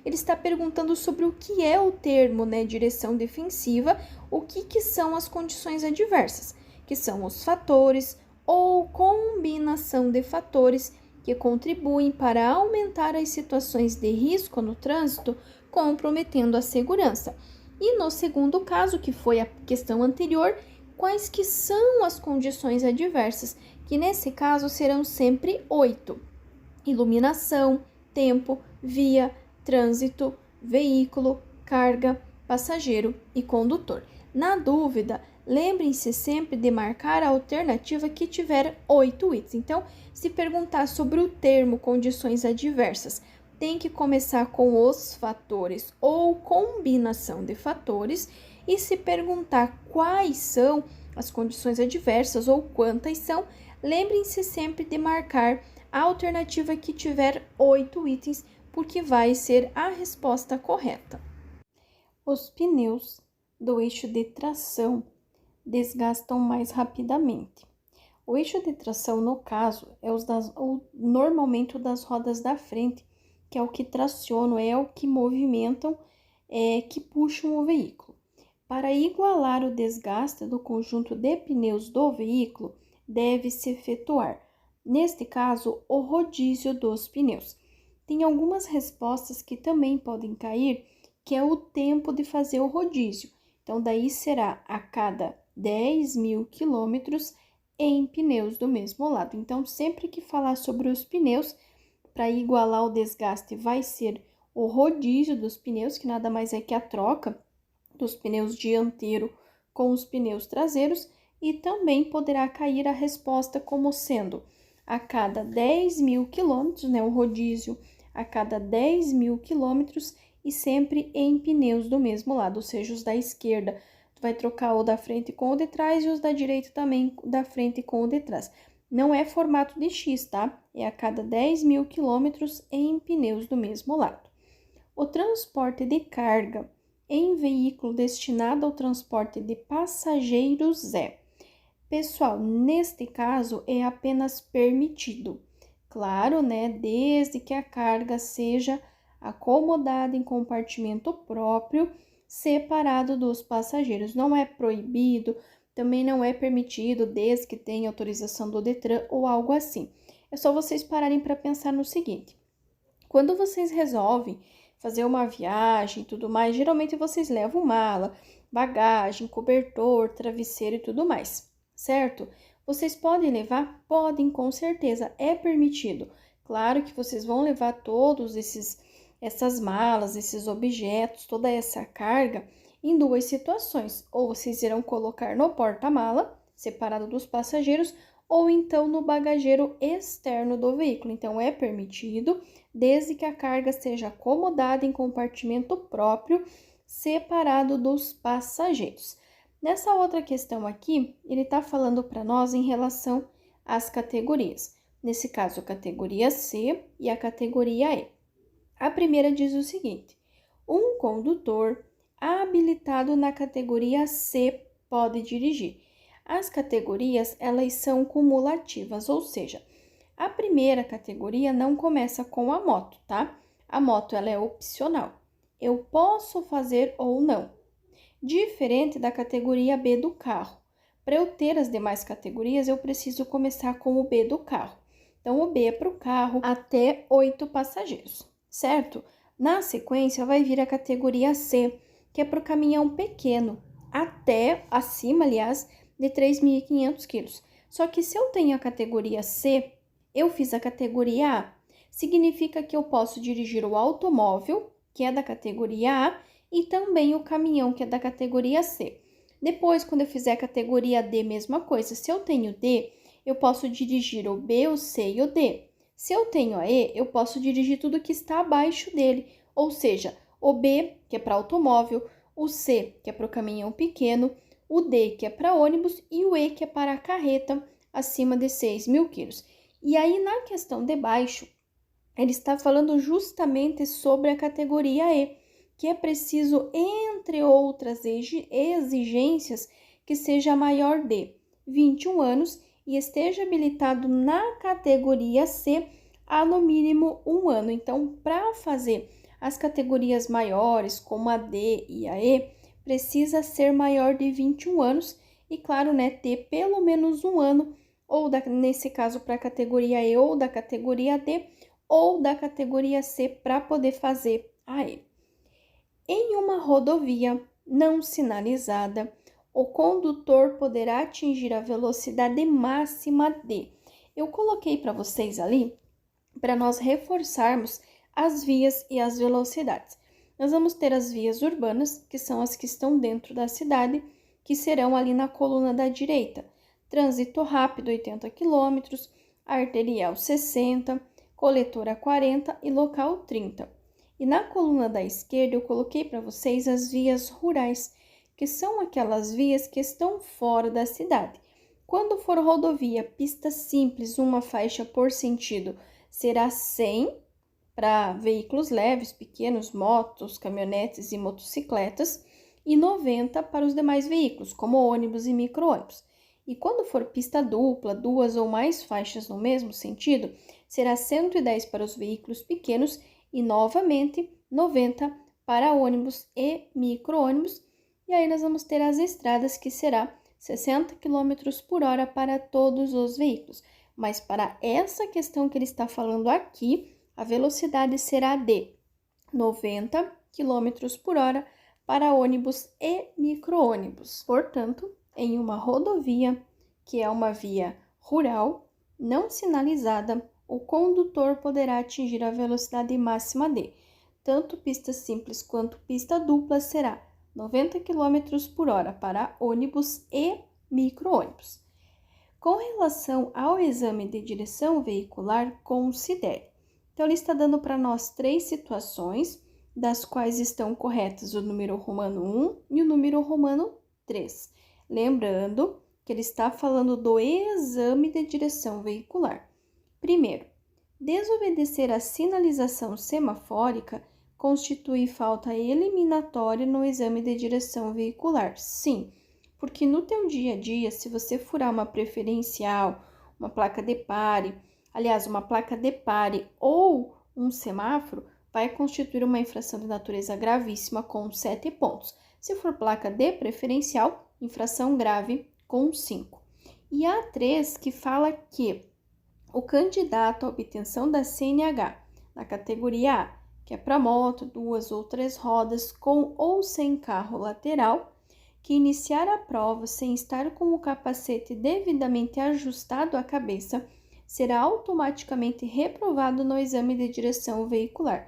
ele está perguntando sobre o que é o termo, direção defensiva, o que são as condições adversas, que são os fatores ou combinação de fatores que contribuem para aumentar as situações de risco no trânsito, comprometendo a segurança. E no segundo caso, que foi a questão anterior, quais que são as condições adversas, que nesse caso serão sempre 8. Iluminação, tempo, via, trânsito, veículo, carga, passageiro e condutor. Na dúvida, lembrem-se sempre de marcar a alternativa que tiver 8 itens. Então, se perguntar sobre o termo condições adversas, tem que começar com os fatores ou combinação de fatores, e se perguntar quais são as condições adversas ou quantas são, lembrem-se sempre de marcar a alternativa que tiver 8 itens, porque vai ser a resposta correta. Os pneus do eixo de tração desgastam mais rapidamente. O eixo de tração, no caso, é normalmente o das rodas da frente, que é o que traciona, é o que movimentam, que puxam o veículo. Para igualar o desgaste do conjunto de pneus do veículo, deve-se efetuar Neste caso, o rodízio dos pneus. Tem algumas respostas que também podem cair, que é o tempo de fazer o rodízio. Então, daí será a cada 10.000 quilômetros em pneus do mesmo lado. Então, sempre que falar sobre os pneus, para igualar o desgaste, vai ser o rodízio dos pneus, que nada mais é que a troca dos pneus dianteiro com os pneus traseiros, e também poderá cair a resposta como sendo a cada 10.000 quilômetros, né, o rodízio a cada 10.000 quilômetros e sempre em pneus do mesmo lado, ou seja, os da esquerda tu vai trocar o da frente com o de trás e os da direita também da frente com o de trás. Não é formato de X, tá? É a cada 10.000 quilômetros em pneus do mesmo lado. O transporte de carga em veículo destinado ao transporte de passageiros pessoal, neste caso é apenas permitido. Claro, né? Desde que a carga seja acomodada em compartimento próprio, separado dos passageiros. Não é proibido, também não é permitido, desde que tenha autorização do Detran ou algo assim. É só vocês pararem para pensar no seguinte: quando vocês resolvem fazer uma viagem e tudo mais, geralmente vocês levam mala, bagagem, cobertor, travesseiro e tudo mais, certo? Vocês podem levar? Podem, com certeza, é permitido. Claro que vocês vão levar todos essas malas, esses objetos, toda essa carga em duas situações. Ou vocês irão colocar no porta-mala, separado dos passageiros, ou então no bagageiro externo do veículo. Então, é permitido, desde que a carga seja acomodada em compartimento próprio, separado dos passageiros. Nessa outra questão aqui, ele está falando para nós em relação às categorias. Nesse caso, a categoria C e a categoria E. A primeira diz o seguinte: um condutor habilitado na categoria C pode dirigir. As categorias, elas são cumulativas, ou seja, a primeira categoria não começa com a moto, tá? A moto, ela é opcional. Eu posso fazer ou não. Diferente da categoria B do carro. Para eu ter as demais categorias, eu preciso começar com o B do carro. Então, o B é para o carro até 8 passageiros, certo? Na sequência, vai vir a categoria C, que é para o caminhão pequeno, até, acima, aliás, de 3.500 quilos. Só que se eu tenho a categoria C, eu fiz a categoria A. Significa que eu posso dirigir o automóvel, que é da categoria A, e também o caminhão, que é da categoria C. Depois, quando eu fizer a categoria D, mesma coisa. Se eu tenho D, eu posso dirigir o B, o C e o D. Se eu tenho a E, eu posso dirigir tudo que está abaixo dele, ou seja, o B, que é para automóvel, o C, que é para o caminhão pequeno, o D, que é para ônibus, e o E, que é para a carreta acima de 6.000 quilos. E aí, na questão de baixo, ele está falando justamente sobre a categoria E, que é preciso, entre outras exigências, que seja maior de 21 anos e esteja habilitado na categoria C há no mínimo 1 ano. Então, para fazer as categorias maiores, como a D e a E, precisa ser maior de 21 anos e, claro, né, ter pelo menos 1 ano, ou nesse caso para a categoria E ou da categoria D, ou da categoria C para poder fazer a E. Em uma rodovia não sinalizada, o condutor poderá atingir a velocidade máxima de. Eu coloquei para vocês ali para nós reforçarmos as vias e as velocidades. Nós vamos ter as vias urbanas, que são as que estão dentro da cidade, que serão ali na coluna da direita. Trânsito rápido, 80 km, arterial 60, coletora 40 e local 30. E na coluna da esquerda eu coloquei para vocês as vias rurais, que são aquelas vias que estão fora da cidade. Quando for rodovia, pista simples, uma faixa por sentido, será 100 para veículos leves, pequenos, motos, caminhonetes e motocicletas, e 90 para os demais veículos, como ônibus e micro-ônibus. E quando for pista dupla, 2 ou mais faixas no mesmo sentido, será 110 para os veículos pequenos e, novamente, 90 para ônibus e micro-ônibus. E aí nós vamos ter as estradas, que será 60 km por hora para todos os veículos. mas para essa questão que ele está falando aqui, a velocidade será de 90 km por hora para ônibus e micro-ônibus. Portanto, em uma rodovia, que é uma via rural, não sinalizada, o condutor poderá atingir a velocidade máxima de tanto pista simples quanto pista dupla será 90 km por hora para ônibus e micro-ônibus. Com relação ao exame de direção veicular, considere. Então, ele está dando para nós 3 situações, das quais estão corretas o número romano 1 e o número romano 3. Lembrando que ele está falando do exame de direção veicular. Primeiro, desobedecer a sinalização semafórica constitui falta eliminatória no exame de direção veicular. Sim, porque no teu dia a dia, se você furar uma preferencial, uma placa de pare, uma placa de pare ou um semáforo, vai constituir uma infração de natureza gravíssima com 7 pontos. Se for placa de preferencial, infração grave com 5. E a 3 que fala que o candidato à obtenção da CNH na categoria A, que é para moto, 2 ou 3 rodas, com ou sem carro lateral, que iniciar a prova sem estar com o capacete devidamente ajustado à cabeça, será automaticamente reprovado no exame de direção veicular.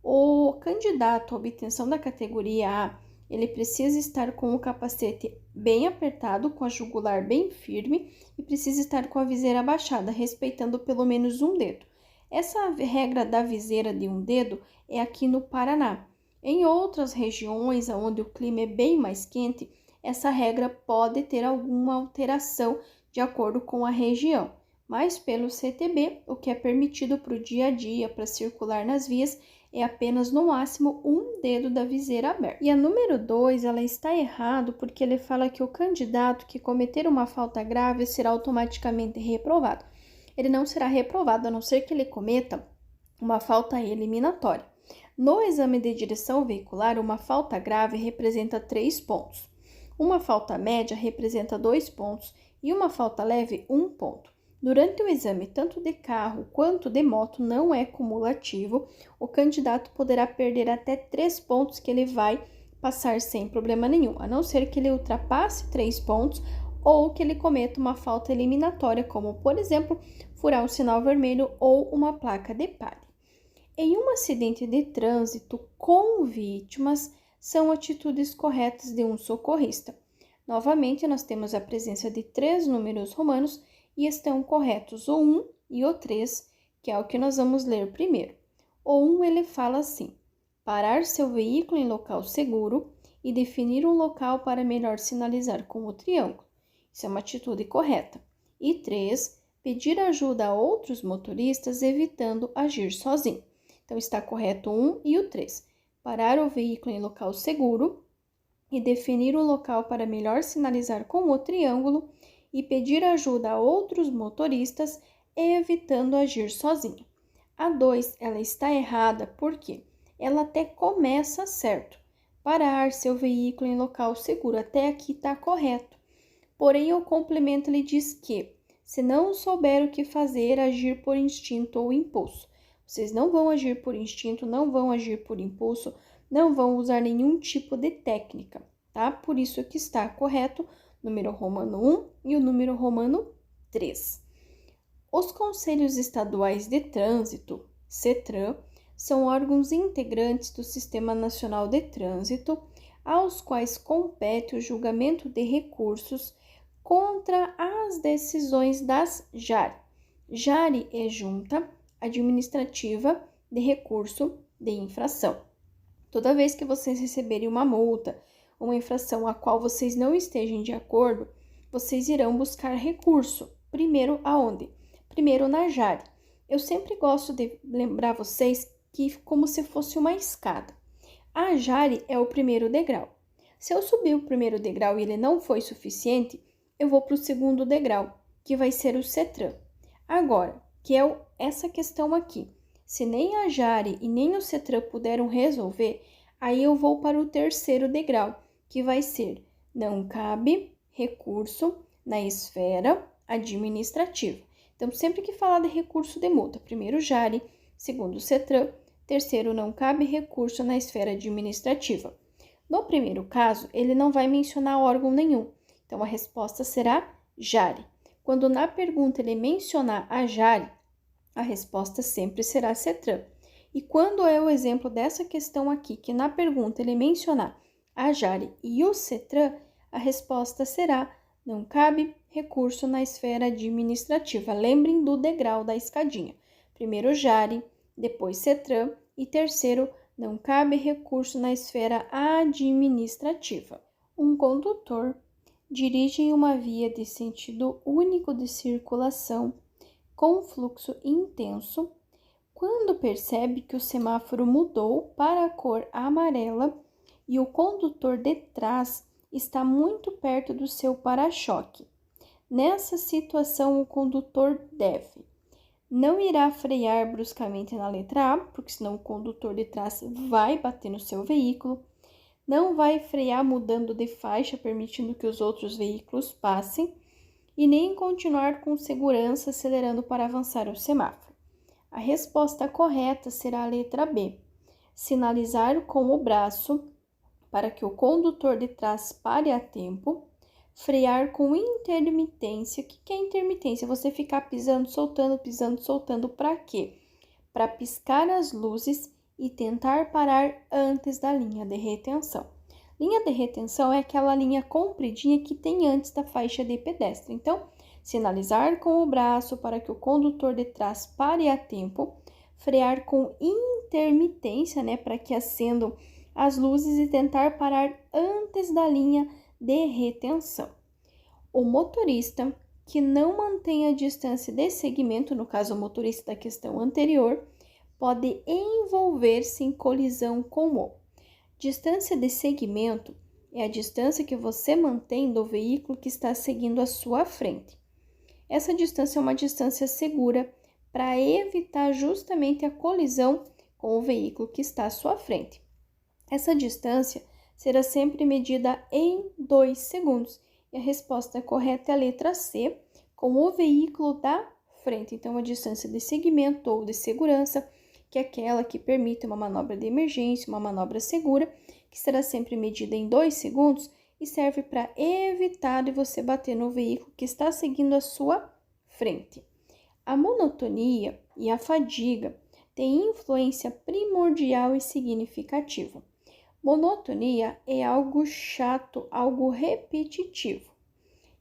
O candidato à obtenção da categoria A, ele precisa estar com o capacete bem apertado, com a jugular bem firme e precisa estar com a viseira abaixada, respeitando pelo menos um dedo. Essa regra da viseira de um dedo é aqui no Paraná. Em outras regiões onde o clima é bem mais quente, essa regra pode ter alguma alteração de acordo com a região. Mas pelo CTB, o que é permitido para o dia a dia, para circular nas vias, é apenas no máximo um dedo da viseira aberta. E a número 2, ela está errado porque ele fala que o candidato que cometer uma falta grave será automaticamente reprovado. Ele não será reprovado a não ser que ele cometa uma falta eliminatória. No exame de direção veicular, uma falta grave representa 3 pontos. Uma falta média representa 2 pontos e uma falta leve, 1 ponto. Durante o exame, tanto de carro quanto de moto, não é cumulativo. O candidato poderá perder até 3 pontos que ele vai passar sem problema nenhum, a não ser que ele ultrapasse 3 pontos ou que ele cometa uma falta eliminatória, como, por exemplo, furar um sinal vermelho ou uma placa de pare. Em um acidente de trânsito com vítimas, são atitudes corretas de um socorrista. Novamente, nós temos a presença de 3 números romanos e estão corretos o 1 e o 3, que é o que nós vamos ler primeiro. O 1, ele fala assim: parar seu veículo em local seguro e definir um local para melhor sinalizar com o triângulo. Isso é uma atitude correta. E 3, pedir ajuda a outros motoristas evitando agir sozinho. Então, está correto o 1 e o 3. Parar o veículo em local seguro e definir um local para melhor sinalizar com o triângulo e pedir ajuda a outros motoristas, evitando agir sozinho. A 2, ela está errada porque ela até começa certo. Parar seu veículo em local seguro, até aqui está correto. Porém, o complemento ele diz que, se não souber o que fazer, agir por instinto ou impulso. Vocês não vão agir por instinto, não vão agir por impulso, não vão usar nenhum tipo de técnica, tá? Por isso que está correto número romano 1 e o número romano 3. Os Conselhos Estaduais de Trânsito, CETRAN, são órgãos integrantes do Sistema Nacional de Trânsito, aos quais compete o julgamento de recursos contra as decisões das JARI. JARI é Junta Administrativa de Recurso de Infração. Toda vez que vocês receberem uma multa, uma infração a qual vocês não estejam de acordo, vocês irão buscar recurso. Primeiro, aonde? Primeiro, na JARI. Eu sempre gosto de lembrar vocês que como se fosse uma escada. A JARI é o primeiro degrau. Se eu subir o primeiro degrau e ele não foi suficiente, eu vou para o segundo degrau, que vai ser o CETRAN. Agora, que é essa questão aqui. Se nem a JARI e nem o CETRAN puderam resolver, aí eu vou para o terceiro degrau, que vai ser: não cabe recurso na esfera administrativa. Então, sempre que falar de recurso de multa, primeiro jare, segundo CETRAN, terceiro não cabe recurso na esfera administrativa. No primeiro caso, ele não vai mencionar órgão nenhum, então a resposta será jare. Quando na pergunta ele mencionar a jare, a resposta sempre será CETRAN. E quando é o exemplo dessa questão aqui, que na pergunta ele mencionar a jare e o CETRAN, a resposta será não cabe recurso na esfera administrativa. Lembrem do degrau da escadinha. Primeiro jare, depois CETRAN e terceiro não cabe recurso na esfera administrativa. Um condutor dirige em uma via de sentido único de circulação com fluxo intenso quando percebe que o semáforo mudou para a cor amarela e o condutor de trás está muito perto do seu para-choque. Nessa situação, o condutor deve: não irá frear bruscamente na letra A, porque senão o condutor de trás vai bater no seu veículo. Não vai frear mudando de faixa, permitindo que os outros veículos passem. E nem continuar com segurança acelerando para avançar o semáforo. A resposta correta será a letra B. Sinalizar com o braço para que o condutor de trás pare a tempo. Frear com intermitência. O que é intermitência? Você ficar pisando, soltando, para quê? Para piscar as luzes e tentar parar antes da linha de retenção. Linha de retenção é aquela linha compridinha que tem antes da faixa de pedestre. Então, sinalizar com o braço para que o condutor de trás pare a tempo. Frear com intermitência, para que acendam as luzes e tentar parar antes da linha de retenção. O motorista que não mantém a distância de segmento, no caso o motorista da questão anterior, pode envolver-se em colisão com o. Distância de segmento é a distância que você mantém do veículo que está seguindo à sua frente. Essa distância é uma distância segura para evitar justamente a colisão com o veículo que está à sua frente. Essa distância será sempre medida em 2 segundos. E a resposta correta é a letra C, com o veículo da frente. Então, a distância de segmento ou de segurança, que é aquela que permite uma manobra de emergência, uma manobra segura, que será sempre medida em 2 segundos e serve para evitar de você bater no veículo que está seguindo à sua frente. A monotonia e a fadiga têm influência primordial e significativa. Monotonia é algo chato, algo repetitivo.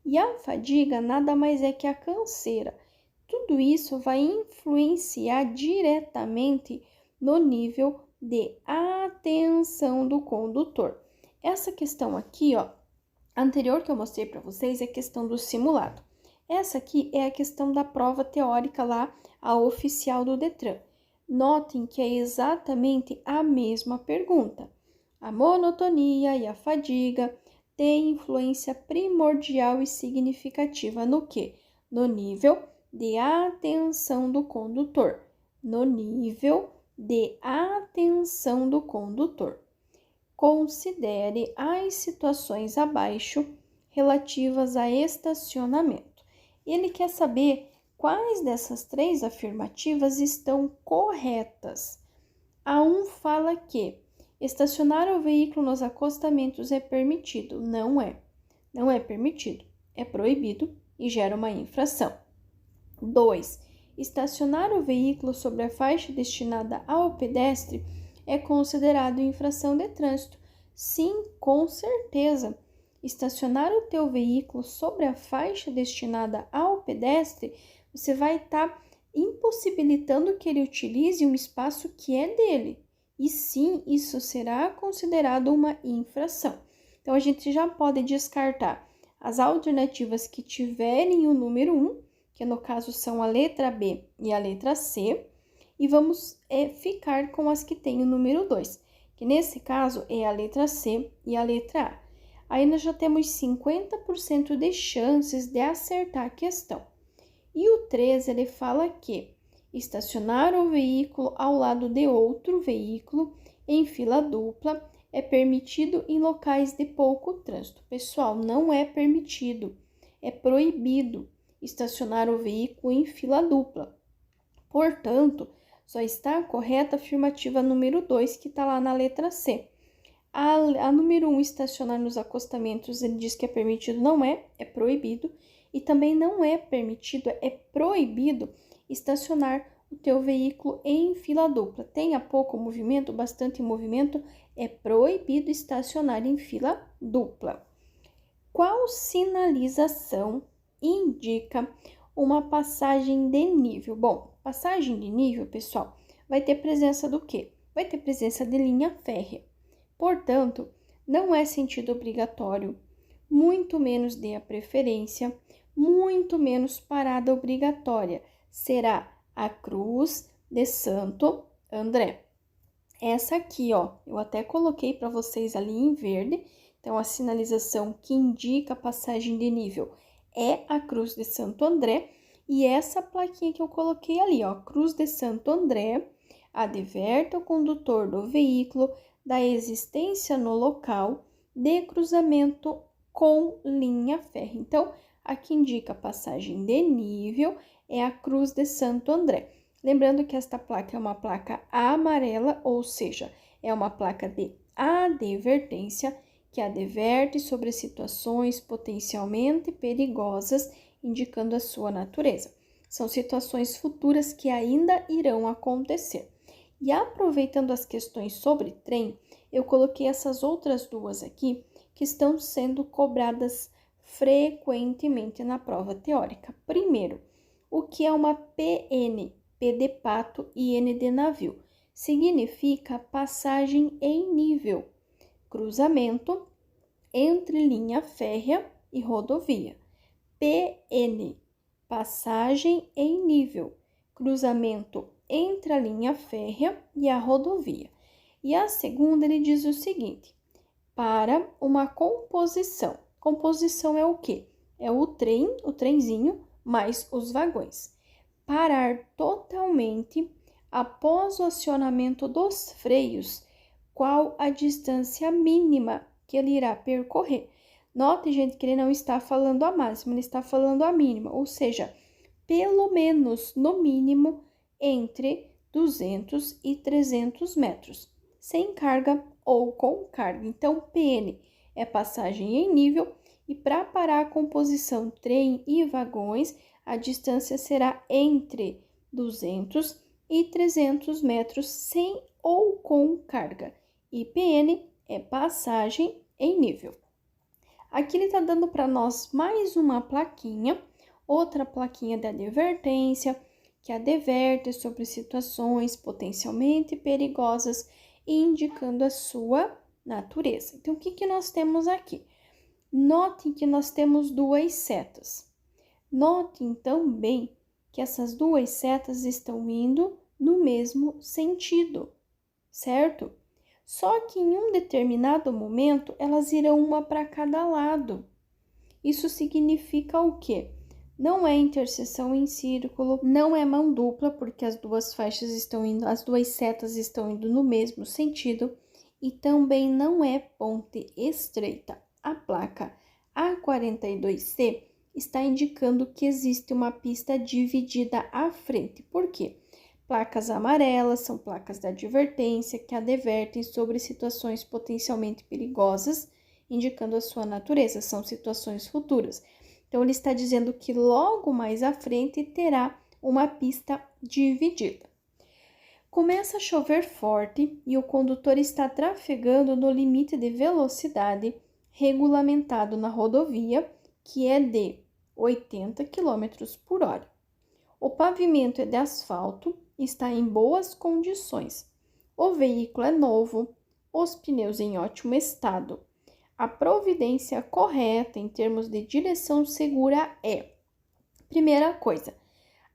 E a fadiga nada mais é que a canseira. Tudo isso vai influenciar diretamente no nível de atenção do condutor. Essa questão aqui, anterior que eu mostrei para vocês é a questão do simulado. Essa aqui é a questão da prova teórica lá, a oficial do Detran. Notem que é exatamente a mesma pergunta. A monotonia e a fadiga têm influência primordial e significativa no quê? No nível de atenção do condutor. No nível de atenção do condutor. Considere as situações abaixo relativas a estacionamento. Ele quer saber quais dessas 3 afirmativas estão corretas. A 1 fala que estacionar o veículo nos acostamentos é permitido. Não é. Não é permitido. É proibido e gera uma infração. 2. Estacionar o veículo sobre a faixa destinada ao pedestre é considerado infração de trânsito. Sim, com certeza. Estacionar o teu veículo sobre a faixa destinada ao pedestre, você vai estar impossibilitando que ele utilize um espaço que é dele. E sim, isso será considerado uma infração. Então, a gente já pode descartar as alternativas que tiverem o número 1, que no caso são a letra B e a letra C, e vamos ficar com as que têm o número 2, que nesse caso é a letra C e a letra A. Aí nós já temos 50% de chances de acertar a questão. E o 3, ele fala que estacionar o veículo ao lado de outro veículo em fila dupla é permitido em locais de pouco trânsito. Pessoal, não é permitido, é proibido. estacionar o veículo em fila dupla. Portanto, só está correta a afirmativa número 2, que está lá na letra C. A número 1, estacionar nos acostamentos, ele diz que é permitido, não é, é proibido. E também não é permitido, é proibido estacionar o teu veículo em fila dupla. Tenha pouco movimento, bastante movimento, é proibido estacionar em fila dupla. Qual sinalização indica uma passagem de nível? Bom, passagem de nível, pessoal, vai ter presença do quê? Vai ter presença de linha férrea. Portanto, não é sentido obrigatório, muito menos dê a preferência, muito menos parada obrigatória. Será a Cruz de Santo André. Essa aqui, ó, eu até coloquei para vocês ali em verde. Então, a sinalização que indica a passagem de nível é a Cruz de Santo André. E essa plaquinha que eu coloquei ali, ó, Cruz de Santo André, adverte o condutor do veículo da existência no local de cruzamento com linha férrea. Então, a que indica a passagem de nível é a Cruz de Santo André. Lembrando que esta placa é uma placa amarela, ou seja, é uma placa de advertência que adverte sobre situações potencialmente perigosas, indicando a sua natureza. São situações futuras que ainda irão acontecer. E aproveitando as questões sobre trem, eu coloquei essas outras duas aqui que estão sendo cobradas frequentemente na prova teórica. Primeiro, o que é uma PN? P de pato e N de navio. Significa passagem em nível, cruzamento entre linha férrea e rodovia. PN, passagem em nível, cruzamento entre a linha férrea e a rodovia. E a segunda, ele diz o seguinte, para uma composição. Composição é o quê? É o trem, o trenzinho, mais os vagões. Parar totalmente após o acionamento dos freios, qual a distância mínima que ele irá percorrer. Note, gente, que ele não está falando a máxima, ele está falando a mínima, ou seja, pelo menos, no mínimo, entre 200 e 300 metros, sem carga ou com carga. Então, PN é passagem em nível e para parar a composição trem e vagões, a distância será entre 200 e 300 metros sem ou com carga. E PN é passagem em nível. Aqui ele está dando para nós mais uma plaquinha, outra plaquinha de advertência, que adverte sobre situações potencialmente perigosas e indicando a sua natureza. Então, o que nós temos aqui? Notem que nós temos duas setas. Notem também que essas duas setas estão indo no mesmo sentido, certo? Só que em um determinado momento, elas irão uma para cada lado. Isso significa o quê? Não é interseção em círculo, não é mão dupla, porque as duas faixas estão indo, as duas setas estão indo no mesmo sentido, e também não é ponte estreita. A placa A42C está indicando que existe uma pista dividida à frente. Por quê? Placas amarelas são placas de advertência que advertem sobre situações potencialmente perigosas, indicando a sua natureza, são situações futuras. Então, ele está dizendo que logo mais à frente terá uma pista dividida. Começa a chover forte e o condutor está trafegando no limite de velocidade regulamentado na rodovia, que é de 80 km por hora. O pavimento é de asfalto e está em boas condições. O veículo é novo, os pneus em ótimo estado. A providência correta em termos de direção segura é: primeira coisa,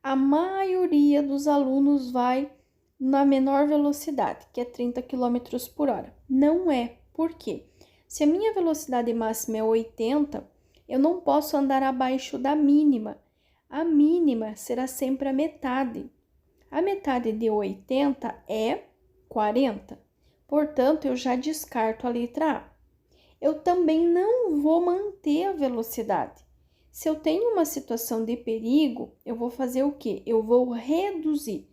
a maioria dos alunos vai na menor velocidade, que é 30 km por hora. Não é. Por quê? Se a minha velocidade máxima é 80, eu não posso andar abaixo da mínima. A mínima será sempre a metade. A metade de 80 é 40. Portanto, eu já descarto a letra A. Eu também não vou manter a velocidade. Se eu tenho uma situação de perigo, eu vou fazer o quê? Eu vou reduzir.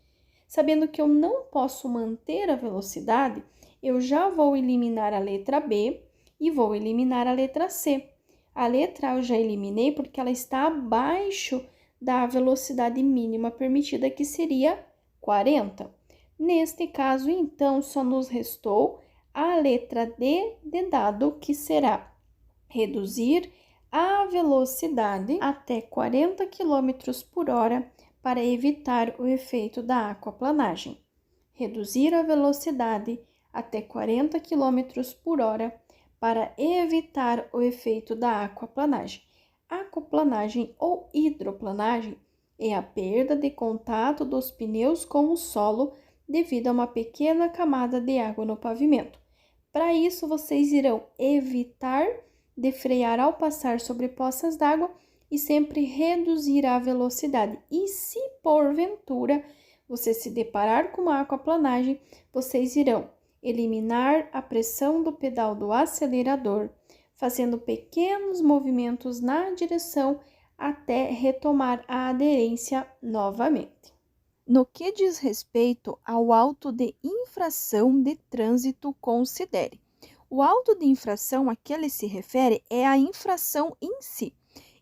Sabendo que eu não posso manter a velocidade, eu já vou eliminar a letra B e vou eliminar a letra C. A letra A eu já eliminei porque ela está abaixo da velocidade mínima permitida, que seria 40. Neste caso, então, só nos restou a letra D de dado, que será reduzir a velocidade até 40 km por hora para evitar o efeito da aquaplanagem. Reduzir a velocidade até 40 km por hora para evitar o efeito da aquaplanagem. Aquaplanagem ou hidroplanagem é a perda de contato dos pneus com o solo devido a uma pequena camada de água no pavimento. Para isso, vocês irão evitar de frear ao passar sobre poças d'água e sempre reduzir a velocidade. E se porventura você se deparar com uma aquaplanagem, vocês irão eliminar a pressão do pedal do acelerador, fazendo pequenos movimentos na direção até retomar a aderência novamente. No que diz respeito ao auto de infração de trânsito, considere. O auto de infração a que ele se refere é a infração em si.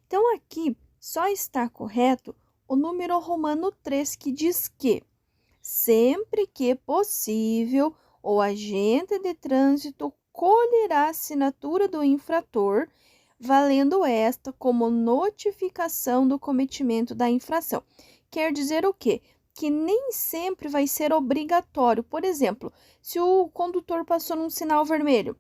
Então, aqui só está correto o número romano 3, que diz que, sempre que possível, o agente de trânsito colherá a assinatura do infrator, valendo esta como notificação do cometimento da infração. Quer dizer o quê? Que nem sempre vai ser obrigatório. Por exemplo, se o condutor passou num sinal vermelho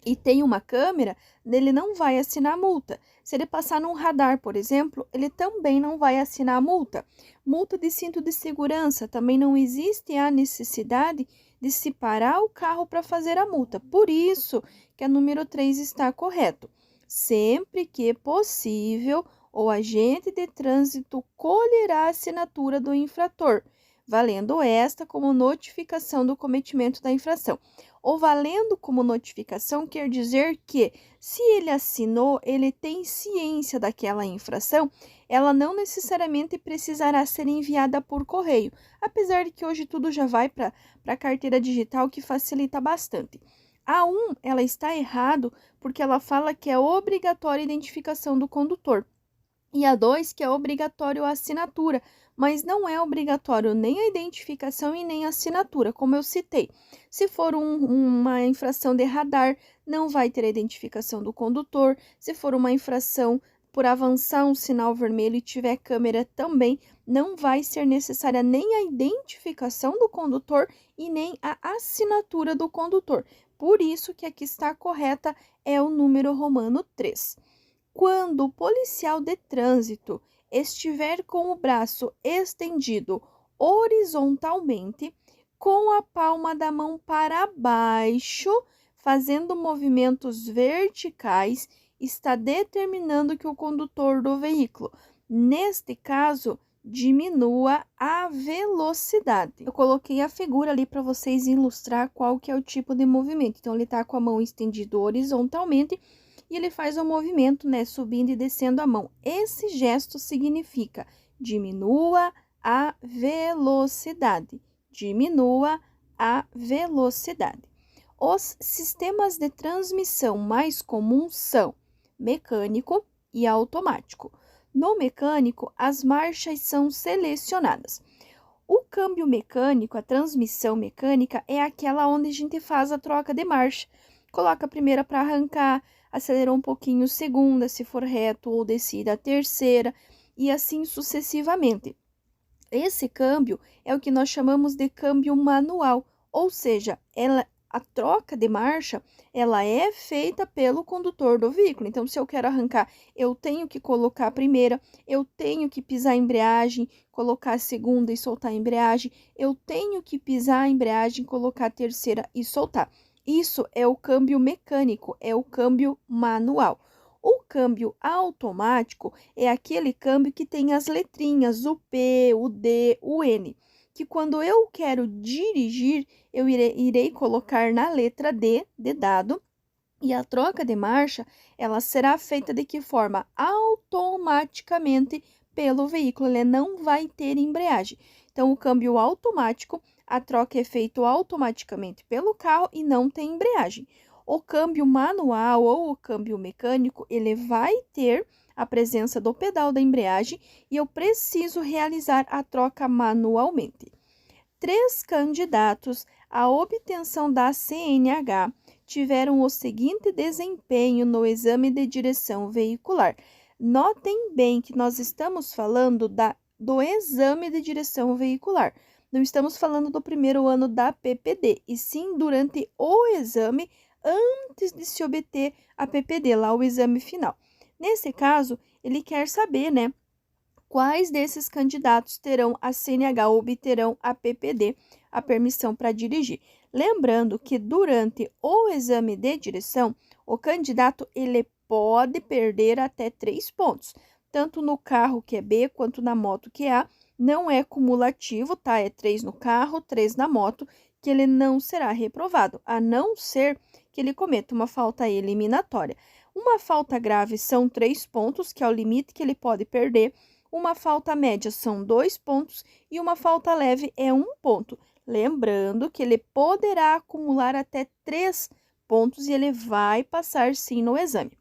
e tem uma câmera, ele não vai assinar a multa. Se ele passar num radar, por exemplo, ele também não vai assinar a multa. Multa de cinto de segurança, também não existe a necessidade de se parar o carro para fazer a multa. Por isso que a número 3 está correto. Sempre que possível, o agente de trânsito colherá a assinatura do infrator, valendo esta como notificação do cometimento da infração. O valendo como notificação quer dizer que, se ele assinou, ele tem ciência daquela infração, ela não necessariamente precisará ser enviada por correio, apesar de que hoje tudo já vai para a carteira digital, que facilita bastante. A 1, ela está errado porque ela fala que é obrigatória a identificação do condutor. E a 2, que é obrigatório a assinatura, mas não é obrigatório nem a identificação e nem a assinatura, como eu citei. Se for uma infração de radar, não vai ter a identificação do condutor. Se for uma infração por avançar um sinal vermelho e tiver câmera, também não vai ser necessária nem a identificação do condutor e nem a assinatura do condutor. Por isso que aqui está correta, é o número romano 3. Quando o policial de trânsito estiver com o braço estendido horizontalmente, com a palma da mão para baixo, fazendo movimentos verticais, está determinando que o condutor do veículo, neste caso, diminua a velocidade. Eu coloquei a figura ali para vocês ilustrar qual que é o tipo de movimento. Então, ele está com a mão estendida horizontalmente e ele faz o movimento, né, subindo e descendo a mão. Esse gesto significa diminua a velocidade. Diminua a velocidade. Os sistemas de transmissão mais comuns são mecânico e automático. No mecânico, as marchas são selecionadas. O câmbio mecânico, a transmissão mecânica, é aquela onde a gente faz a troca de marcha. Coloca a primeira para arrancar, acelera um pouquinho a segunda, se for reto, ou descida a terceira, e assim sucessivamente. Esse câmbio é o que nós chamamos de câmbio manual, ou seja, a troca de marcha, ela é feita pelo condutor do veículo. Então, se eu quero arrancar, eu tenho que colocar a primeira, eu tenho que pisar a embreagem, colocar a segunda e soltar a embreagem, eu tenho que pisar a embreagem, colocar a terceira e soltar. Isso é o câmbio mecânico, é o câmbio manual. O câmbio automático é aquele câmbio que tem as letrinhas, o P, o D, o N, que quando eu quero dirigir, eu irei colocar na letra D de dado E a troca de marcha, ela será feita de que forma? Automaticamente pelo veículo, ele não vai ter embreagem. Então, o câmbio automático, a troca é feita automaticamente pelo carro e não tem embreagem. O câmbio manual ou o câmbio mecânico, ele vai ter a presença do pedal da embreagem e eu preciso realizar a troca manualmente. 3 candidatos à obtenção da CNH tiveram o seguinte desempenho no exame de direção veicular. Notem bem que nós estamos falando do exame de direção veicular. Não estamos falando do primeiro ano da PPD, e sim durante o exame, antes de se obter a PPD, lá o exame final. Nesse caso, ele quer saber, né? Quais desses candidatos terão a CNH ou obterão a PPD, a permissão para dirigir? Lembrando que durante o exame de direção, o candidato ele pode perder até 3 pontos, tanto no carro que é B quanto na moto que é A. Não é cumulativo, tá? É 3 no carro, 3 na moto, que ele não será reprovado, a não ser que ele cometa uma falta eliminatória. Uma falta grave são 3 pontos, que é o limite que ele pode perder. Uma falta média são 2 pontos e uma falta leve é 1 ponto. Lembrando que ele poderá acumular até 3 pontos e ele vai passar sim no exame.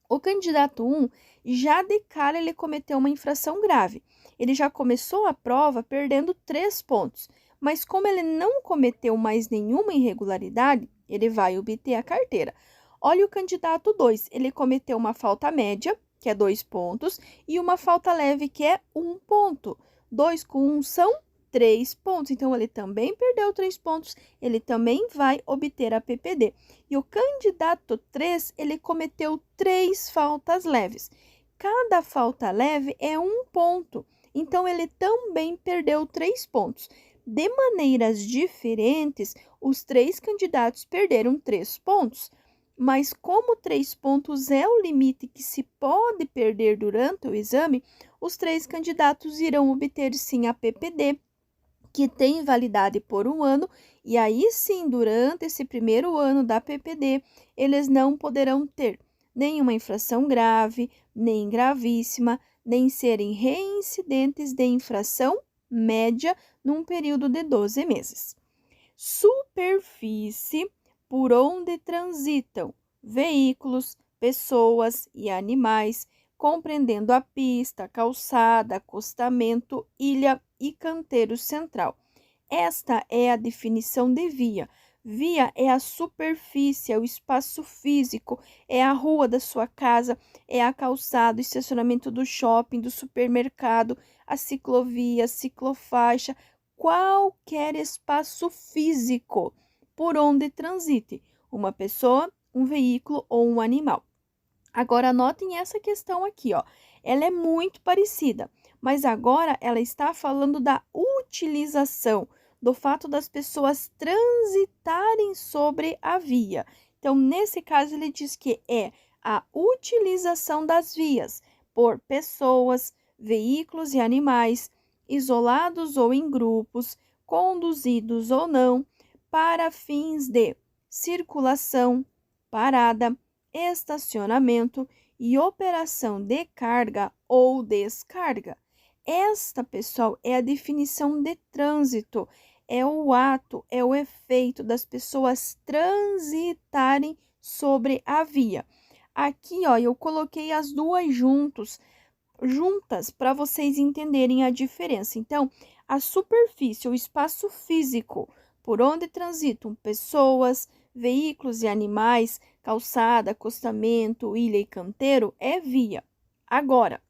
O candidato 1, já de cara ele cometeu uma infração grave. Ele já começou a prova perdendo 3 pontos, mas como ele não cometeu mais nenhuma irregularidade, ele vai obter a carteira. Olha o candidato 2, ele cometeu uma falta média, que é 2 pontos, e uma falta leve, que é 1 ponto. 2 com 1 são 3 pontos, então ele também perdeu 3 pontos, ele também vai obter a PPD. E o candidato 3, ele cometeu 3 faltas leves. Cada falta leve é 1 ponto, então ele também perdeu 3 pontos. De maneiras diferentes, os 3 candidatos perderam 3 pontos. Mas como 3 pontos é o limite que se pode perder durante o exame, os 3 candidatos irão obter sim a PPD, que tem validade por 1 ano, e aí sim, durante esse primeiro ano da PPD, eles não poderão ter nenhuma infração grave, nem gravíssima, nem serem reincidentes de infração média num período de 12 meses. Superfície por onde transitam veículos, pessoas e animais, compreendendo a pista, calçada, acostamento, ilha e canteiro central. Esta é a definição de via. Via é a superfície, é o espaço físico, é a rua da sua casa, é a calçada, o estacionamento do shopping, do supermercado, a ciclovia, a ciclofaixa, qualquer espaço físico por onde transite uma pessoa, um veículo ou um animal. Agora, anotem essa questão aqui, ó. Ela é muito parecida, mas agora ela está falando da utilização, do fato das pessoas transitarem sobre a via. Então, nesse caso, ele diz que é a utilização das vias por pessoas, veículos e animais, isolados ou em grupos, conduzidos ou não, para fins de circulação, parada, estacionamento e operação de carga ou descarga. Esta, pessoal, é a definição de trânsito, é o ato, é o efeito das pessoas transitarem sobre a via. Aqui, ó, eu coloquei as duas juntas para vocês entenderem a diferença. Então, a superfície, o espaço físico por onde transitam pessoas, veículos e animais, calçada, acostamento, ilha e canteiro, é via. Agora,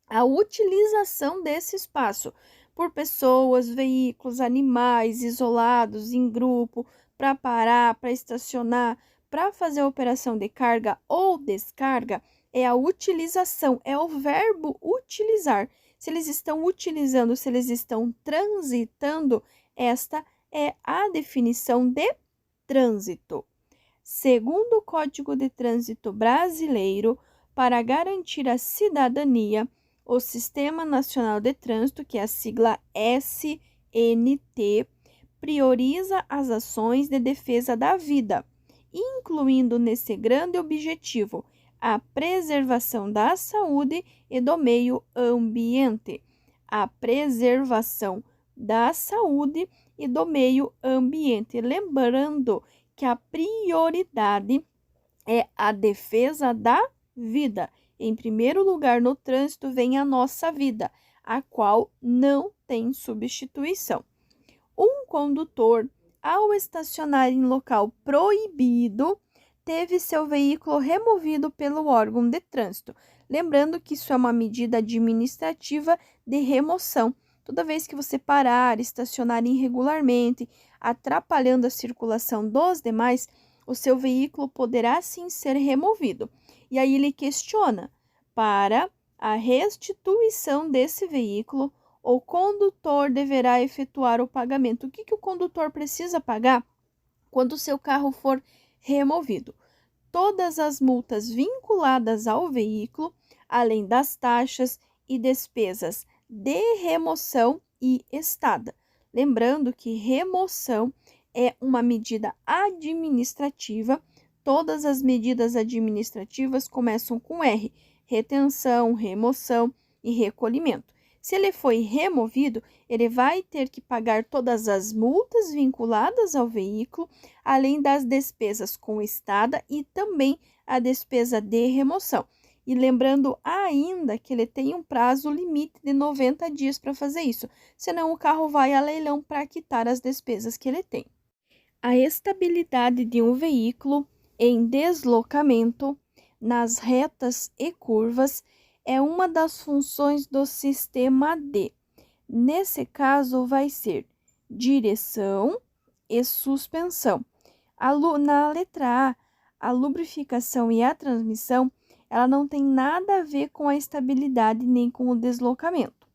a utilização desse espaço por pessoas, veículos, animais isolados em grupo, para parar, para estacionar, para fazer a operação de carga ou descarga, é a utilização, é o verbo utilizar. Se eles estão utilizando, se eles estão transitando, esta é a definição de trânsito. Segundo o Código de Trânsito Brasileiro, para garantir a cidadania, o Sistema Nacional de Trânsito, que é a sigla SNT, prioriza as ações de defesa da vida incluindo nesse grande objetivo a preservação da saúde e do meio ambiente. A preservação da saúde e do meio ambiente. Lembrando que a prioridade é a defesa da vida. Em primeiro lugar, no trânsito vem a nossa vida, a qual não tem substituição. Um condutor, ao estacionar em local proibido, teve seu veículo removido pelo órgão de trânsito. Lembrando que isso é uma medida administrativa de remoção. Toda vez que você parar, estacionar irregularmente, atrapalhando a circulação dos demais, o seu veículo poderá sim ser removido. E aí ele questiona: para a restituição desse veículo, o condutor deverá efetuar o pagamento. O que o condutor precisa pagar quando o seu carro for removido? Todas as multas vinculadas ao veículo, além das taxas e despesas de remoção e estada. Lembrando que remoção é uma medida administrativa. Todas as medidas administrativas começam com R: retenção, remoção e recolhimento. Se ele foi removido, ele vai ter que pagar todas as multas vinculadas ao veículo, além das despesas com estada e também a despesa de remoção. E lembrando ainda que ele tem um prazo limite de 90 dias para fazer isso, senão o carro vai a leilão para quitar as despesas que ele tem. A estabilidade de um veículo em deslocamento nas retas e curvas é uma das funções do sistema D. Nesse caso, vai ser direção e suspensão. Na letra A lubrificação e a transmissão, ela não tem nada a ver com a estabilidade nem com o deslocamento.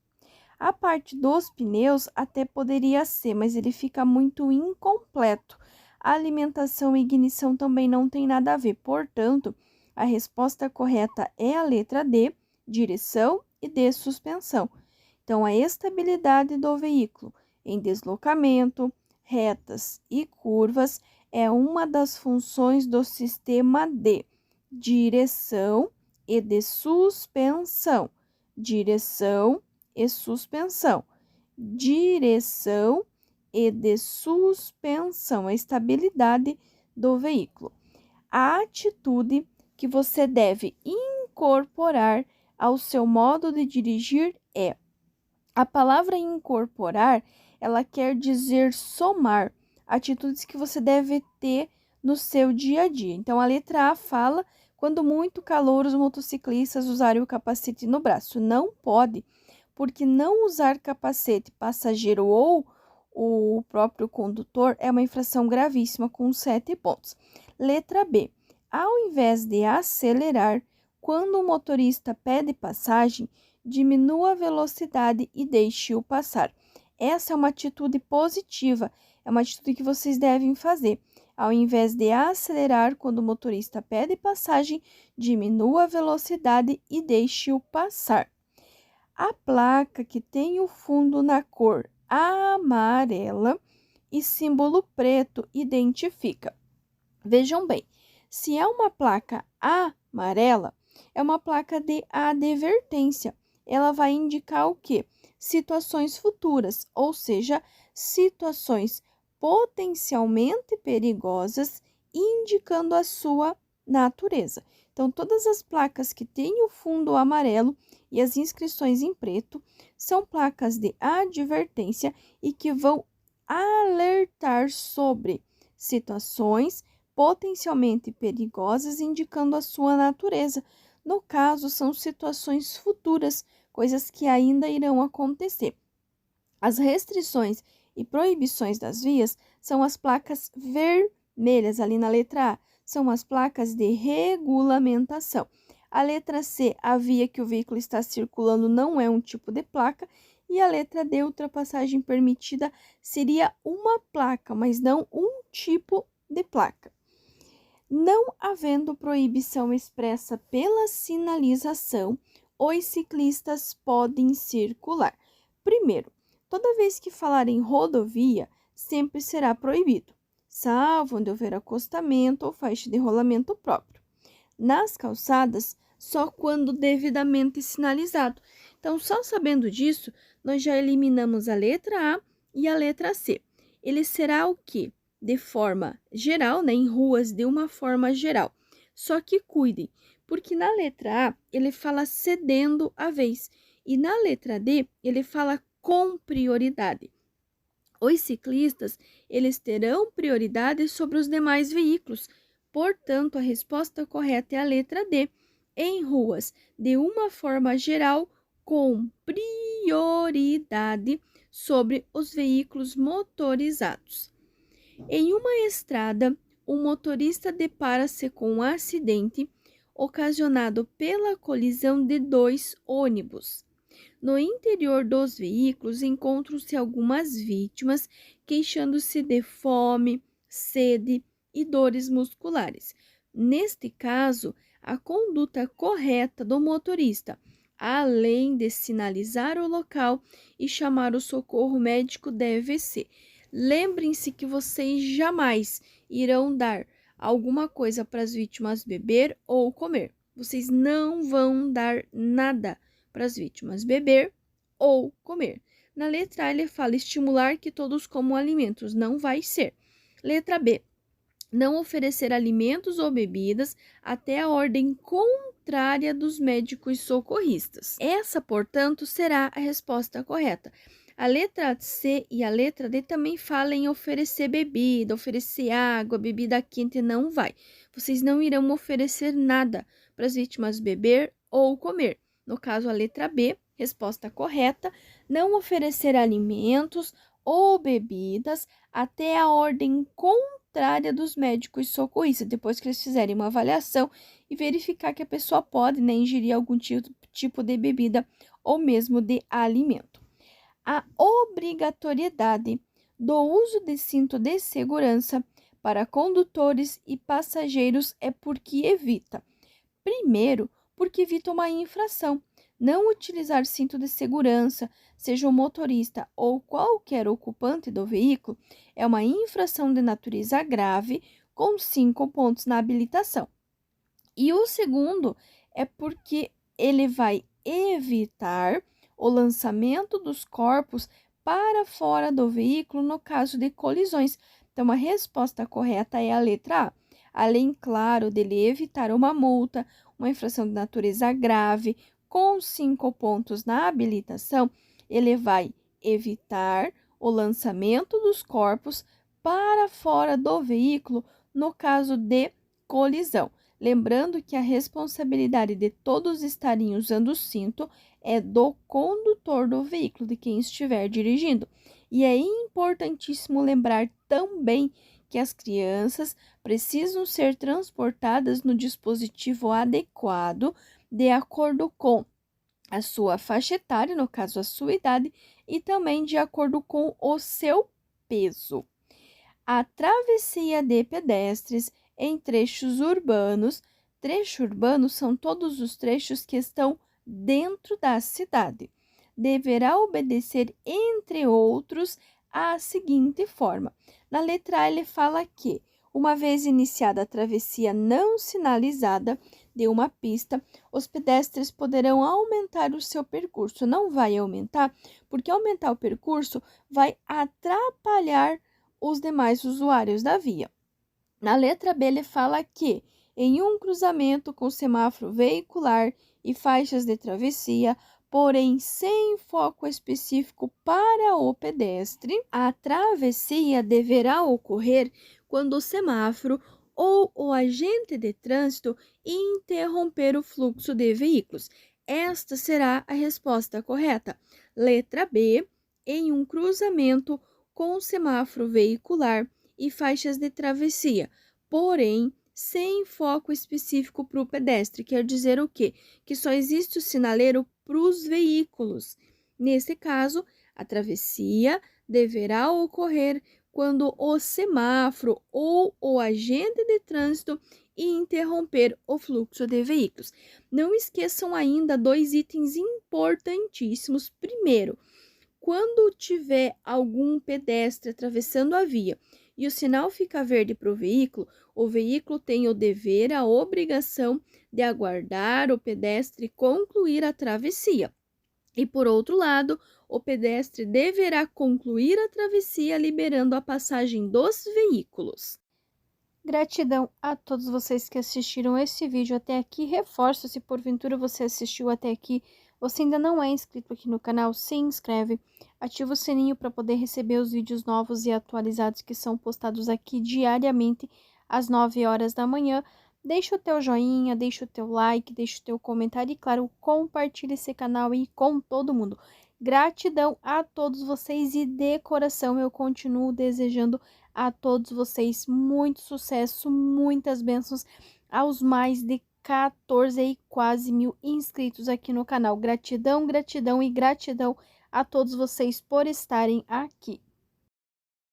A parte dos pneus até poderia ser, mas ele fica muito incompleto. A alimentação e ignição também não tem nada a ver. Portanto, a resposta correta é a letra D, direção e de suspensão. Então, a estabilidade do veículo em deslocamento, retas e curvas é uma das funções do sistema D. Direção e de suspensão. Direção e suspensão. Direção e de suspensão. A estabilidade do veículo. A atitude que você deve incorporar ao seu modo de dirigir é: a palavra incorporar, ela quer dizer somar, atitudes que você deve ter no seu dia a dia. Então, a letra A fala: quando muito calor, os motociclistas usarem o capacete no braço. Não pode, porque não usar capacete, passageiro ou o próprio condutor é uma infração gravíssima com 7 pontos. Letra B. Ao invés de acelerar, quando o motorista pede passagem, diminua a velocidade e deixe-o passar. Essa é uma atitude positiva, é uma atitude que vocês devem fazer. Ao invés de acelerar, quando o motorista pede passagem, diminua a velocidade e deixe-o passar. A placa que tem o fundo na cor amarela e símbolo preto identifica. Vejam bem, se é uma placa amarela, é uma placa de advertência. Ela vai indicar o quê? Situações futuras, ou seja, situações potencialmente perigosas, indicando a sua natureza. Então, todas as placas que têm o fundo amarelo e as inscrições em preto são placas de advertência e que vão alertar sobre situações potencialmente perigosas, indicando a sua natureza. No caso, são situações futuras, coisas que ainda irão acontecer. As restrições e proibições das vias são as placas vermelhas, ali na letra A, são as placas de regulamentação. A letra C, a via que o veículo está circulando não é um tipo de placa. E a letra D, ultrapassagem permitida, seria uma placa, mas não um tipo de placa. Não havendo proibição expressa pela sinalização, os ciclistas podem circular. Primeiro, toda vez que falar em rodovia, sempre será proibido. salvo onde houver acostamento ou faixa de rolamento próprio. Nas calçadas, só quando devidamente sinalizado. Então, só sabendo disso, nós já eliminamos a letra A e a letra C. Ele será o quê? De forma geral, né? Em ruas, de uma forma geral. Só que cuidem, porque na letra A, ele fala cedendo a vez. E na letra D, ele fala com prioridade. Os ciclistas, eles terão prioridade sobre os demais veículos. Portanto, a resposta correta é a letra D. Em ruas, de uma forma geral, com prioridade sobre os veículos motorizados. Em uma estrada, o motorista depara-se com um acidente ocasionado pela colisão de dois ônibus. No interior dos veículos encontram-se algumas vítimas queixando-se de fome, sede e dores musculares. Neste caso, a conduta correta do motorista, além de sinalizar o local e chamar o socorro médico, deve ser: lembrem-se que vocês jamais irão dar alguma coisa para as vítimas beber ou comer. Vocês não vão dar nada para as vítimas beber ou comer. Na letra A, ele fala estimular que todos comam alimentos. Não vai ser. Letra B, não oferecer alimentos ou bebidas até a ordem contrária dos médicos socorristas. Essa, portanto, será a resposta correta. A letra C e a letra D também falam em oferecer bebida, oferecer água, bebida quente. Não vai. Vocês não irão oferecer nada para as vítimas beber ou comer. No caso, a letra B, resposta correta, não oferecer alimentos ou bebidas até a ordem contrária dos médicos socorristas, depois que eles fizerem uma avaliação e verificar que a pessoa pode, né, ingerir algum tipo de bebida ou mesmo de alimento. A obrigatoriedade do uso de cinto de segurança para condutores e passageiros é porque evita, primeiro, porque evita uma infração. Não utilizar cinto de segurança, seja o motorista ou qualquer ocupante do veículo, é uma infração de natureza grave com 5 pontos na habilitação. E o segundo é porque ele vai evitar o lançamento dos corpos para fora do veículo no caso de colisões. Então, a resposta correta é a letra A. Além, claro, dele evitar uma multa, uma infração de natureza grave, com 5 pontos na habilitação, ele vai evitar o lançamento dos corpos para fora do veículo no caso de colisão. Lembrando que a responsabilidade de todos estarem usando o cinto é do condutor do veículo, de quem estiver dirigindo. E é importantíssimo lembrar também que as crianças precisam ser transportadas no dispositivo adequado, de acordo com a sua faixa etária, no caso a sua idade, e também de acordo com o seu peso. A travessia de pedestres em trechos urbanos. Trechos urbanos são todos os trechos que estão dentro da cidade. Deverá obedecer, entre outros, a seguinte forma. Na letra A, ele fala que, uma vez iniciada a travessia não sinalizada de uma pista, os pedestres poderão aumentar o seu percurso. Não vai aumentar, porque aumentar o percurso vai atrapalhar os demais usuários da via. Na letra B, ele fala que, em um cruzamento com semáforo veicular e faixas de travessia, porém sem foco específico para o pedestre, a travessia deverá ocorrer quando o semáforo ou o agente de trânsito interromper o fluxo de veículos. Esta será a resposta correta. Letra B, em um cruzamento com semáforo veicular e faixas de travessia, porém sem foco específico para o pedestre. Quer dizer o quê? Que só existe o sinaleiro para os veículos. Nesse caso, a travessia deverá ocorrer quando o semáforo ou o agente de trânsito interromper o fluxo de veículos. Não esqueçam ainda 2 itens importantíssimos. Primeiro, quando tiver algum pedestre atravessando a via e o sinal fica verde para o veículo tem o dever, a obrigação de aguardar o pedestre concluir a travessia. E por outro lado, o pedestre deverá concluir a travessia liberando a passagem dos veículos. Gratidão a todos vocês que assistiram esse vídeo até aqui. Reforço, se porventura você assistiu até aqui, você ainda não é inscrito aqui no canal, se inscreve, ativa o sininho para poder receber os vídeos novos e atualizados que são postados aqui diariamente às 9 horas da manhã. Deixa o teu joinha, deixa o teu like, deixa o teu comentário e, claro, compartilha esse canal aí com todo mundo. Gratidão a todos vocês e de coração eu continuo desejando a todos vocês muito sucesso, muitas bênçãos aos mais de 14 e quase 1.000 inscritos aqui no canal. Gratidão, gratidão e gratidão a todos vocês por estarem aqui.